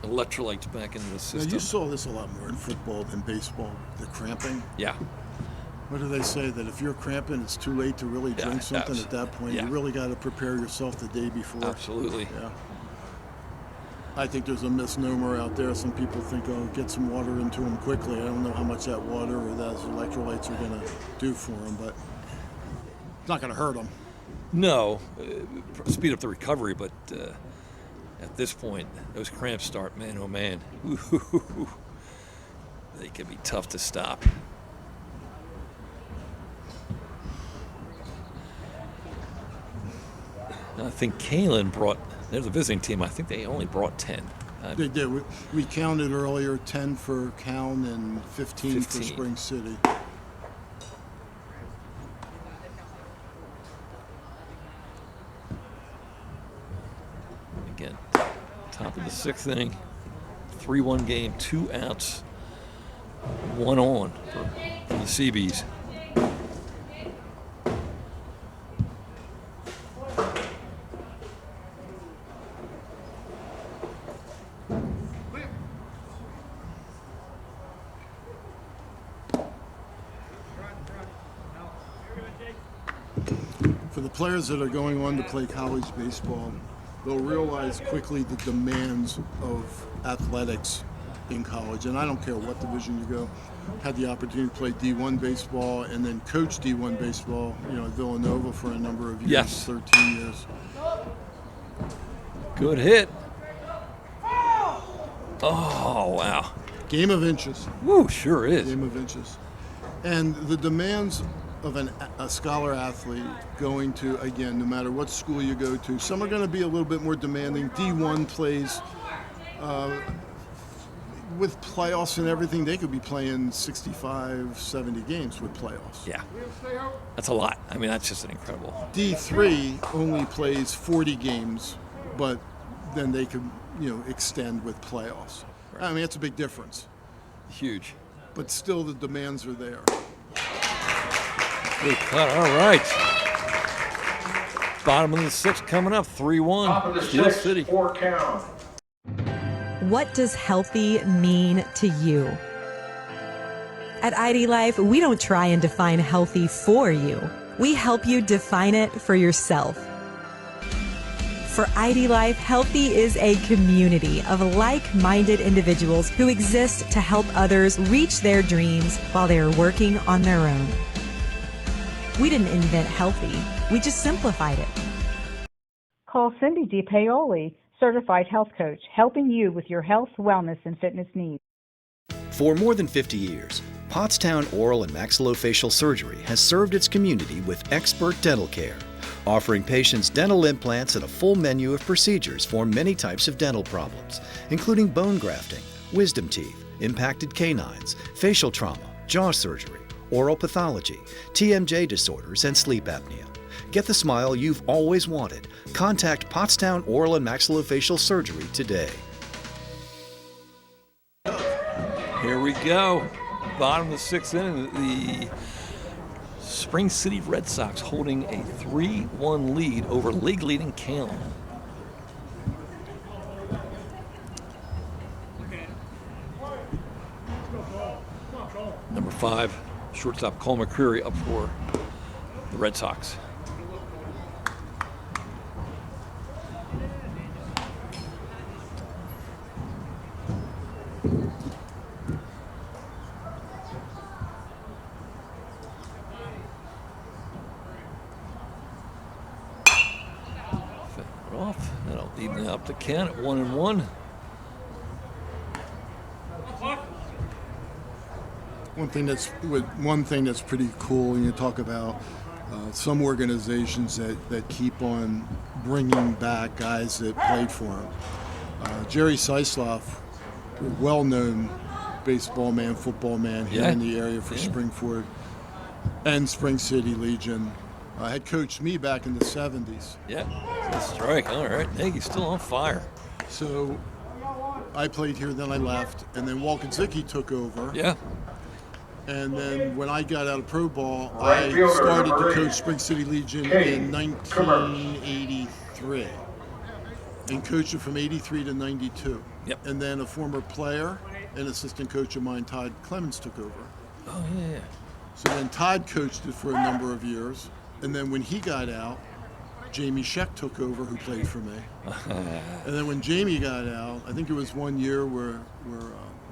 electrolytes back into the system. Now, you saw this a lot more in football than baseball, the cramping. Yeah. What do they say? That if you're cramping, it's too late to really drink something at that point. You really got to prepare yourself the day before. Absolutely. Yeah. I think there's a misnomer out there. Some people think, oh, get some water into them quickly. I don't know how much that water or those electrolytes are going to do for them, but it's not going to hurt them. No, speed up the recovery, but at this point, those cramps start, man, oh man. Ooh, they can be tough to stop. I think Caln brought, they're the visiting team, I think they only brought 10. They did. We counted earlier 10 for Caln and 15 for SpringCity. Again, top of the 6th inning, 3-1 game, 2 outs, 1 on for the Seabees. For the players that are going on to play college baseball, they'll realize quickly the demands of athletics in college. And I don't care what division you go. Had the opportunity to play D1 baseball and then coach D1 baseball, at Villanova for a number of years, Yes. 13 years. Good hit. Oh, wow. Game of inches. Woo, sure is. Game of inches. And the demands of a scholar athlete going to, again, no matter what school you go to, some are going to be a little bit more demanding. D1 plays with playoffs and everything, they could be playing 65, 70 games with playoffs. Yeah. That's a lot. I mean, that's just an incredible. D3 only plays 40 games, but then they could, extend with playoffs. Right. I mean, that's a big difference. Huge. But still, the demands are there. Good cut. All right. Bottom of the 6th coming up, 3-1. Top of the Steel 6th City. for Caln. What does healthy mean to you? At ID Life, we don't try and define healthy for you. We help you define it for yourself. For ID Life, healthy is a community of like-minded individuals who exist to help others reach their dreams while they are working on their own. We didn't invent healthy, we just simplified it. Call Cindy DiPaoli, Certified Health Coach, helping you with your health, wellness, and fitness needs. For more than 50 years, Pottstown Oral and Maxillofacial Surgery has served its community with expert dental care, offering patients dental implants and a full menu of procedures for many types of dental problems, including bone grafting, wisdom teeth, impacted canines, facial trauma, jaw surgery, oral pathology, TMJ disorders, and sleep apnea. Get the smile you've always wanted. Contact Pottstown Oral and Maxillofacial Surgery today. Here we go. Bottom of the 6th inning, the SpringCity Red Sox holding a 3-1 lead over league-leading Caln. Number 5, shortstop Caln McCreary up for the Red Sox. Off. That'll even up the count at 1-1. One thing that's pretty cool when you talk about some organizations that keep on bringing back guys that played for them. Jerry Seisloff, a well-known baseball man, football man here in the area for Springford and SpringCity Legion. Had coached me back in the 70s. Yeah, that's right. All right. Nagy's still on fire. So I played here, then I left, and then Walt Kazicki took over. Yeah. And then when I got out of pro ball, Right I fielder, started to number 8, coach SpringCity Legion K. in 1983. And coached it from 83 to 92. Yep. And then a former player and assistant coach of mine, Todd Clemens, took over. Oh, yeah. So then Todd coached it for a number of years. And then when he got out, Jamie Scheck took over, who played for me. And then when Jamie got out, I think it was one year where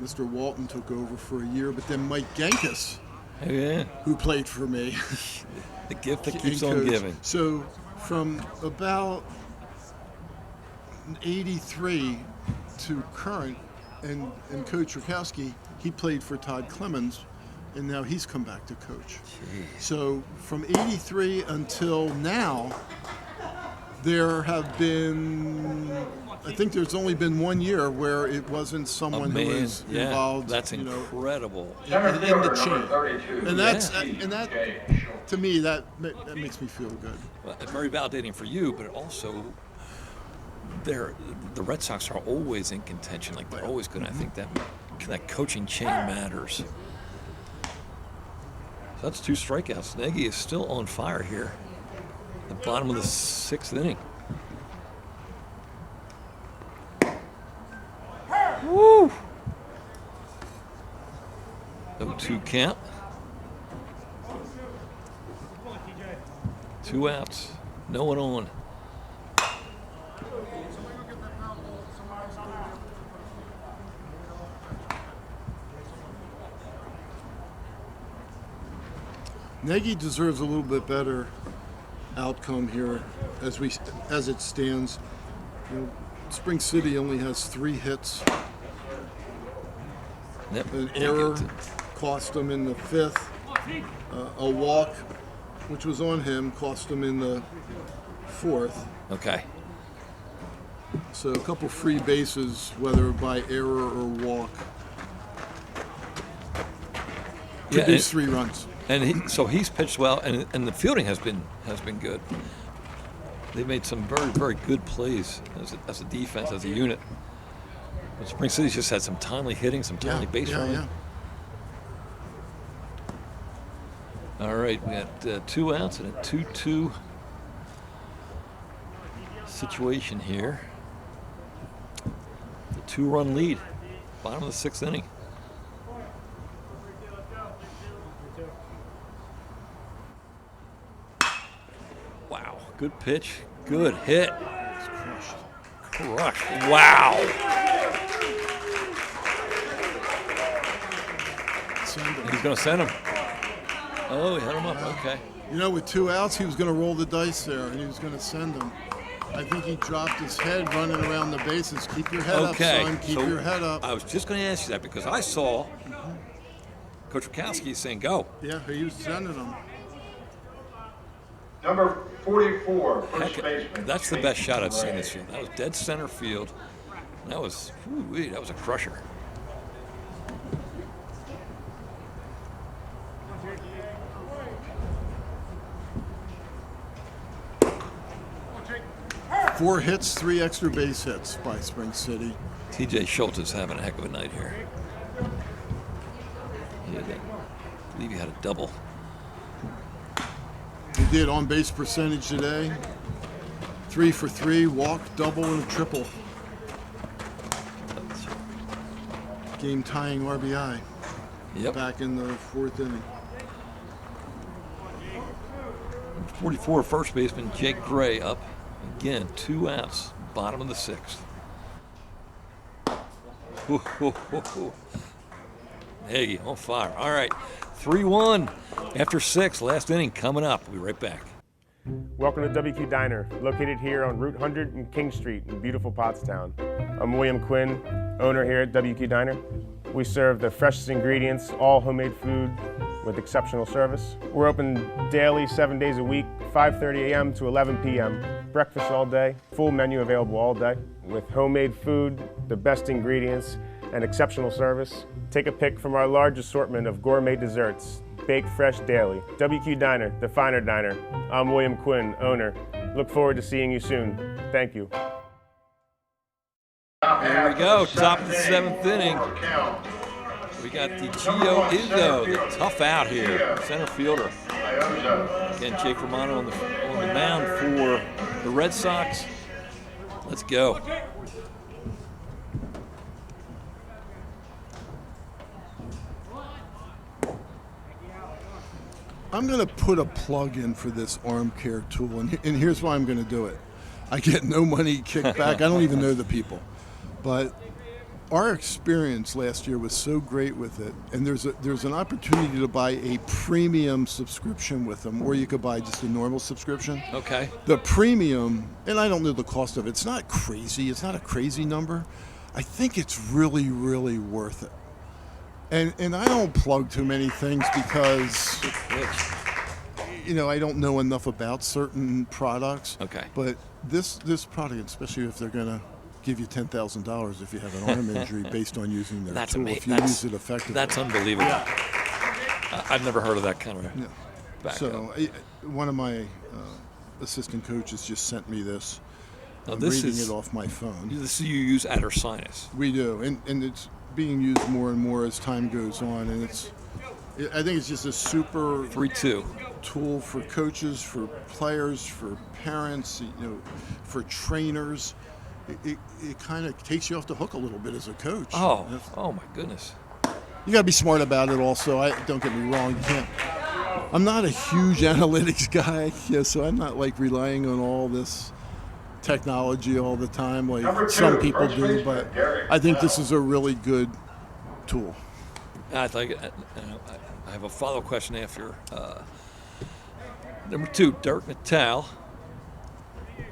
Mr. Walton took over for a year, but then Mike Genkus, who played for me. The gift that keeps on giving. So from about 83 to current, and Coach Rakowski, he played for Todd Clemens, and now he's come back to coach. Jeez. So from 83 until now, there have been, I think there's only been one year where it wasn't someone who was involved. That's incredible. In the chain. And that to me, that makes me feel good. Well, very validating for you, but also the Red Sox are always in contention. Like they're always good. I think that coaching chain matters. So that's 2 strikeouts. Nagy is still on fire here. The bottom of the 6th inning. Woo! 0-2 count. 2 outs. No one on. Nagy deserves a little bit better outcome here as it stands. You know, SpringCity only has 3 hits. Yep. An error cost him in the 5th. A walk, which was on him, cost him in the 4th. Okay. So a couple free bases, whether by error or walk, produced 3 runs. And so he's pitched well, and the fielding has been good. They've made some very, very good plays as a defense, as a unit. But SpringCity's just had some timely hitting, some timely base running. Yeah. All right, we got 2 outs and a 2-2 situation here. The 2-run lead, bottom of the 6th inning. Wow, good pitch, good hit. Crushed. Wow. He's going to send him. Oh, he hit him up. Okay. You know, with 2 outs, he was going to roll the dice there, and he was going to send him. I think he dropped his head running around the bases. Keep your head up, son. Keep your head up. I was just going to ask you that because I saw Coach Rakowski saying go. Yeah, he was sending him. Number 44, first baseman. That's the best shot I've seen this year. That was dead center field. That was a crusher. Four hits, 3 extra base hits by SpringCity. TJ Schultz is having a heck of a night here. I believe he had a double. He did on base percentage today. 3 for 3, walk, double, and a triple. Game tying RBI. Yep. Back in the 4th inning. 44 first baseman Jake Gray up. Again, 2 outs, bottom of the 6th. Hey, on fire. All right, 3-1 after 6, last inning coming up. We'll be right back. Welcome to WQ Diner, located here on Route 100 and King Street in beautiful Pottstown. I'm William Quinn, owner here at WQ Diner. We serve the freshest ingredients, all homemade food with exceptional service. We're open daily, 7 days a week, 5:30 a.m. to 11 p.m. Breakfast all day, full menu available all day with homemade food, the best ingredients, and exceptional service. Take a pick from our large assortment of gourmet desserts, baked fresh daily. WQ Diner, the finer diner. I'm William Quinn, owner. Look forward to seeing you soon. Thank you. Here we go, top of the 7th inning. We got the Gio Izzo, the tough out here, center fielder. Again, Jake Romano on the mound for the Red Sox. Let's go. I'm going to put a plug in for this arm care tool, and here's why I'm going to do it. I get no money kickback. I don't even know the people. But our experience last year was so great with it, and there's an opportunity to buy a premium subscription with them, or you could buy just a normal subscription. Okay. The premium, and I don't know the cost of it, it's not crazy. It's not a crazy number. I think it's really, really worth it. And I don't plug too many things because, you know, I don't know enough about certain products. Okay. But this product, especially if they're going to give you $10,000 if you have an arm injury based on using their tool, if you use it effectively. That's unbelievable. I've never heard of that kind of backup. So one of my assistant coaches just sent me this. Now I'm this reading is it off my phone. This you use at Ursinus. We do, and it's being used more and more as time goes on, and I think it's just a super 3-2 tool for coaches, for players, for parents, for trainers. It kind of takes you off the hook a little bit as a coach. Oh my goodness. You got to be smart about it also. Don't get me wrong, you can't. I'm not a huge analytics guy, so I'm not like relying on all this technology all the time like some people do, but I think this is a really good tool. I think I have a follow-up question after number 2, Derek Natal,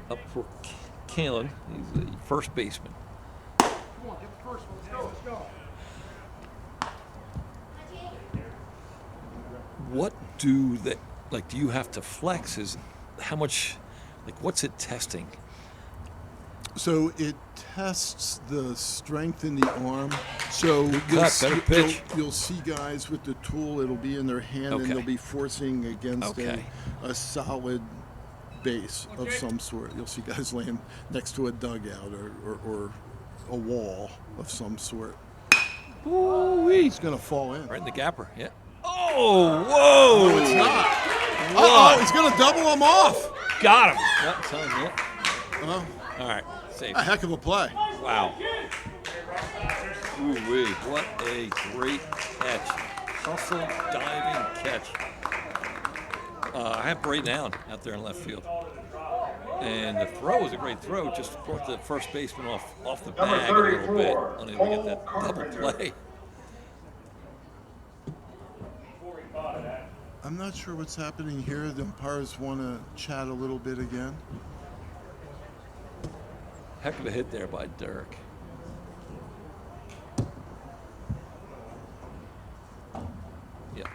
up for Caln. He's the first baseman. What do they like? Do you have to flex? How much? Like, what's it testing? So it tests the strength in the arm. So you'll see guys with the tool. It'll be in their hand, and they'll be forcing against a solid base of some sort. You'll see guys laying next to a dugout or a wall of some sort. Ooh-wee. It's going to fall in. Right in the gapper, yeah. Oh, whoa! No, it's not. Uh-oh, he's going to double him off. Got him. Not time yet. Uh-huh. All right, safe. A heck of a play. Wow. Ooh-wee, what a great catch. Hustle, diving catch. I have Bray down out there in left field. And the throw was a great throw, just brought the first baseman off the bag a little bit, unable to get that double play. I'm not sure what's happening here. The umpires want to chat a little bit again. Heck of a hit there by Derek. Yeah,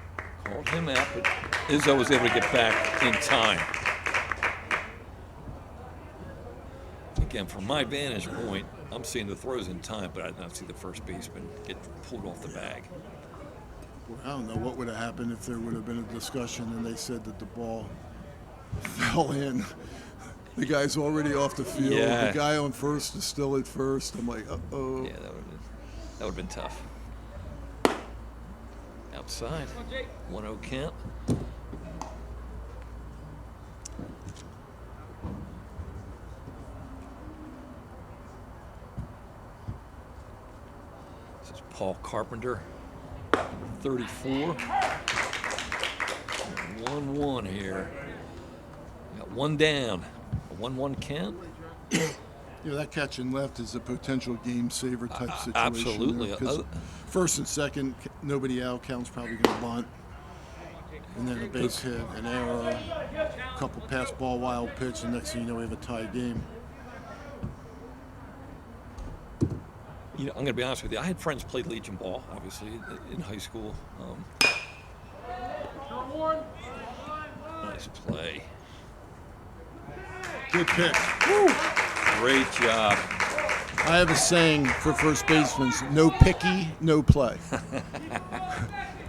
called him out, but Izzo was able to get back in time. Again, from my vantage point, I'm seeing the throws in time, but I did not see the first baseman get pulled off the bag. Well, I don't know what would have happened if there would have been a discussion and they said that the ball fell in. The guy's already off the field. Yeah. The guy on first is still at first. I'm like, uh-oh. Yeah, that would have been tough. Outside, 1-0 count. This is Paul Carpenter, number 34. 1-1 here. Got one down. A 1-1 count. Yeah, that catch in left is a potential game saver type situation. Absolutely. Because first and second, nobody out. Caln's probably going to bunt. And then a base hit, an error, a couple pass ball, wild pitch, and next thing you know, we have a tie game. You know, I'm going to be honest with you. I had friends played Legion ball, obviously, in high school. Nice play. Good pick. Woo. Great job. I have a saying for first basemen: no picky, no play.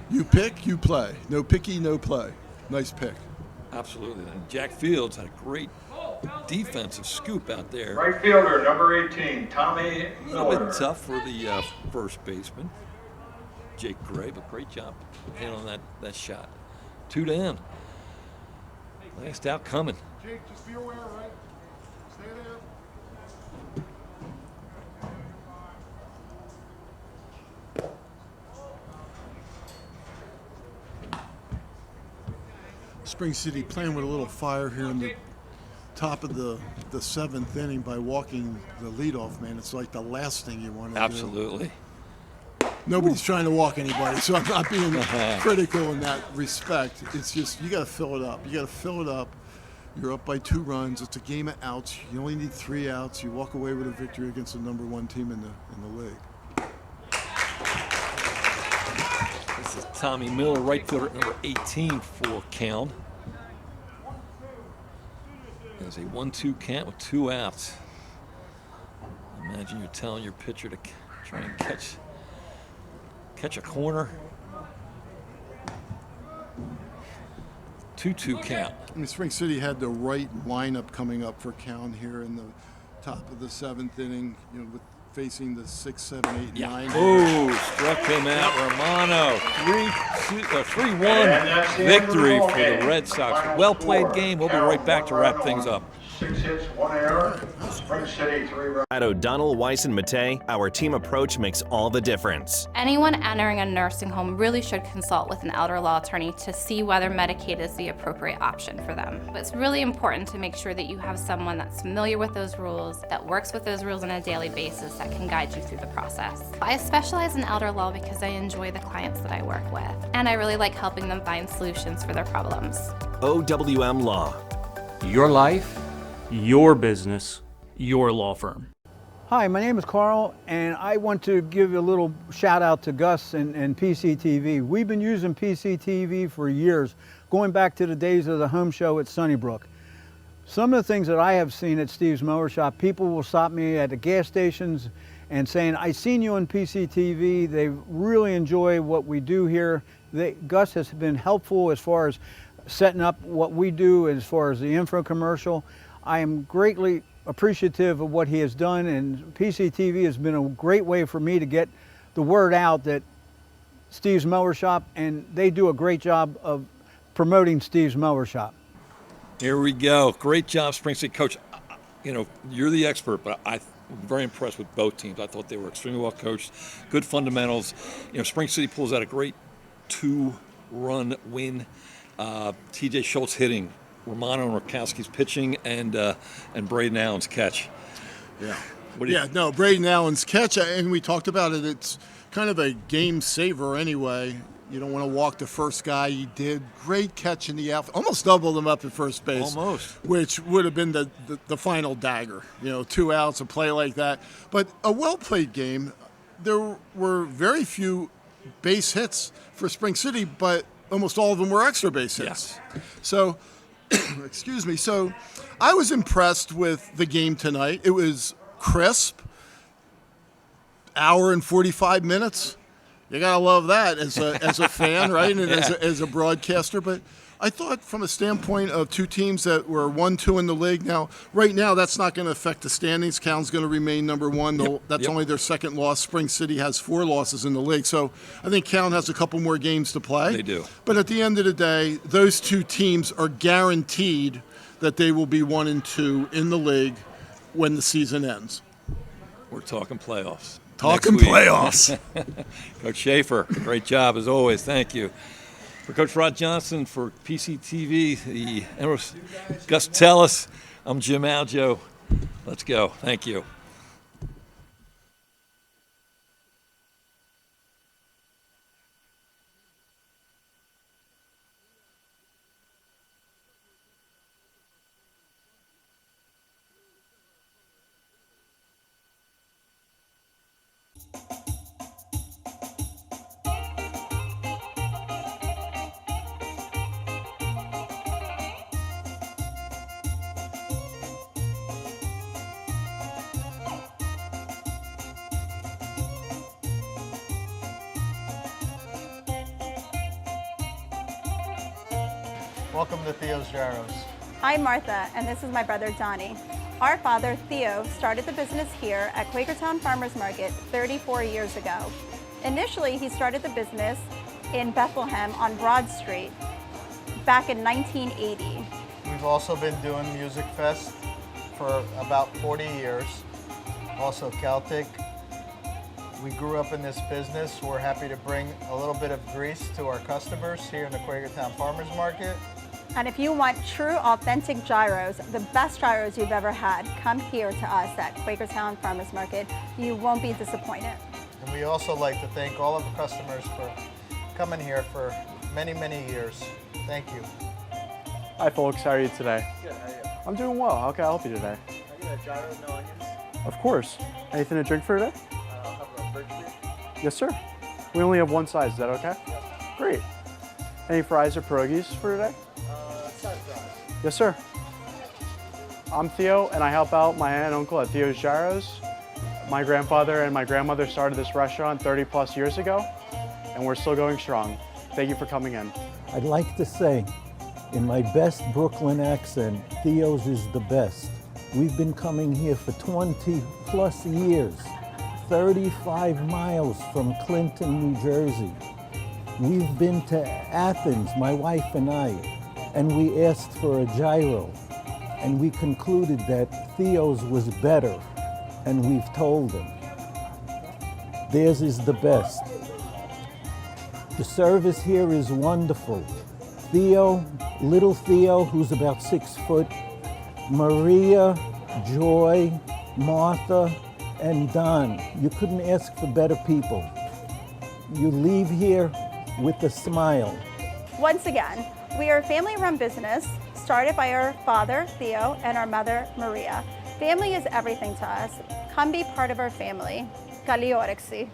You pick, you play. No picky, no play. Nice pick. Absolutely. And Jack Fields had a great defensive scoop out there. Right fielder, number 18, Tommy A little Miller. bit tough for the first baseman, Jake Gray, but great job handling that shot. 2 down. Last out coming. Jake, just be aware, right? Stay there. SpringCity playing with a little fire here in the top of the 7th inning by walking the leadoff man. It's like the last thing you want to do. Absolutely. Nobody's trying to walk anybody, so I'm not being critical in that respect. It's just you got to fill it up. You got to fill it up. You're up by 2 runs. It's a game of outs. You only need 3 outs. You walk away with a victory against the number 1 team in the league. This is Tommy Miller, right fielder, number 18 for Caln. There's a 1-2 count with 2 outs. Imagine you're telling your pitcher to try and catch a corner. 2-2 count. I mean, SpringCity had the right lineup coming up for Caln here in the top of the 7th inning, with facing the 6, 7, 8, 9. Oh, struck him out. Romano, 3-1 victory for the Red Sox. Well played game. We'll be right back to wrap things up. 6 hits, 1 error. SpringCity 3 runs. At O'Donnell, Weiss, and Mattei, our team approach makes all the difference. Anyone entering a nursing home really should consult with an elder law attorney to see whether Medicaid is the appropriate option for them. It's really important to make sure that you have someone that's familiar with those rules, that works with those rules on a daily basis, that can guide you through the process. I specialize in elder law because I enjoy the clients that I work with, and I really like helping them find solutions for their problems. OWM Law. Your life, your business, your law firm. Hi, my name is Carl, and I want to give a little shout out to Gus and PCTV. We've been using PCTV for years, going back to the days of the home show at Sunnybrook. Some of the things that I have seen at Steve's Mower Shop, people will stop me at the gas stations and saying, I seen you on PCTV. They really enjoy what we do here. Gus has been helpful as far as setting up what we do as far as the info commercial. I am greatly appreciative of what he has done, and PCTV has been a great way for me to get the word out that Steve's Mower Shop, and they do a great job of promoting Steve's Mower Shop. Here we go. Great job, SpringCity. Coach, you're the expert, but I'm very impressed with both teams. I thought they were extremely well coached, good fundamentals. SpringCity pulls out a great 2-run win. TJ Schultz hitting, Romano and Rakowski's pitching, and Braden Allen's catch. Yeah. Braden Allen's catch, and we talked about it. It's kind of a game saver anyway. You don't want to walk the first guy. He did great catch in the outfield, almost doubled him up at first base, which would have been the final dagger. 2 outs, a play like that. But a well played game. There were very few base hits for SpringCity, but almost all of them were extra base hits. Yes. So. Excuse me. So I was impressed with the game tonight. It was crisp, hour and 45 minutes. You got to love that as a fan, right? And as a broadcaster. But I thought from a standpoint of two teams that were 1-2 in the league. Now, right now, that's not going to affect the standings. Caln's going to remain number one. That's only their second loss. SpringCity has 4 losses in the league. So I think Caln has a couple more games to play. They do. But at the end of the day, those two teams are guaranteed that they will be 1-2 in the league when the season ends. We're talking playoffs. Talking playoffs. Coach Schaefer, great job as always. Thank you. For Coach Rod Johnson, for PCTV, the Emerald Gus Tellis, I'm Jim Aljo. Let's go. Thank you. Welcome to Theo's Gyros. I'm Martha, and this is my brother Donnie. Our father, Theo, started the business here at Quakertown Farmers Market 34 years ago. Initially, he started the business in Bethlehem on Broad Street back in 1980. We've also been doing Music Fest for about 40 years. Also Celtic. We grew up in this business. We're happy to bring a little bit of grease to our customers here in the Quakertown Farmers Market. And if you want true, authentic gyros, the best gyros you've ever had, come here to us at Quakertown Farmers Market. You won't be disappointed. And we also like to thank all of the customers for coming here for many, many years. Thank you. Hi folks, how are you today? Good, how are you? I'm doing well. How can I help you today? I get a gyro, no onions. Of course. Anything to drink for today? I'll have a birch beer. Yes, sir. We only have one size. Is that okay? Yes. Great. Any fries or pierogies for today? Side fries. Yes, sir. I'm Theo, and I help out my aunt and uncle at Theo's Gyros. My grandfather and my grandmother started this restaurant 30 plus years ago, and we're still going strong. Thank you for coming in. I'd like to say, in my best Brooklyn accent, Theo's is the best. We've been coming here for 20 plus years, 35 miles from Clinton, New Jersey. We've been to Athens, my wife and I, and we asked for a gyro, and we concluded that Theo's was better, and we've told them. Theirs is the best. The service here is wonderful. Theo, little Theo, who's about 6 foot, Maria, Joy, Martha, and Don. You couldn't ask for better people. You leave here with a smile. Once again, we are a family-run business started by our father, Theo, and our mother, Maria. Family is everything to us. Come be part of our family. Kali Orexi.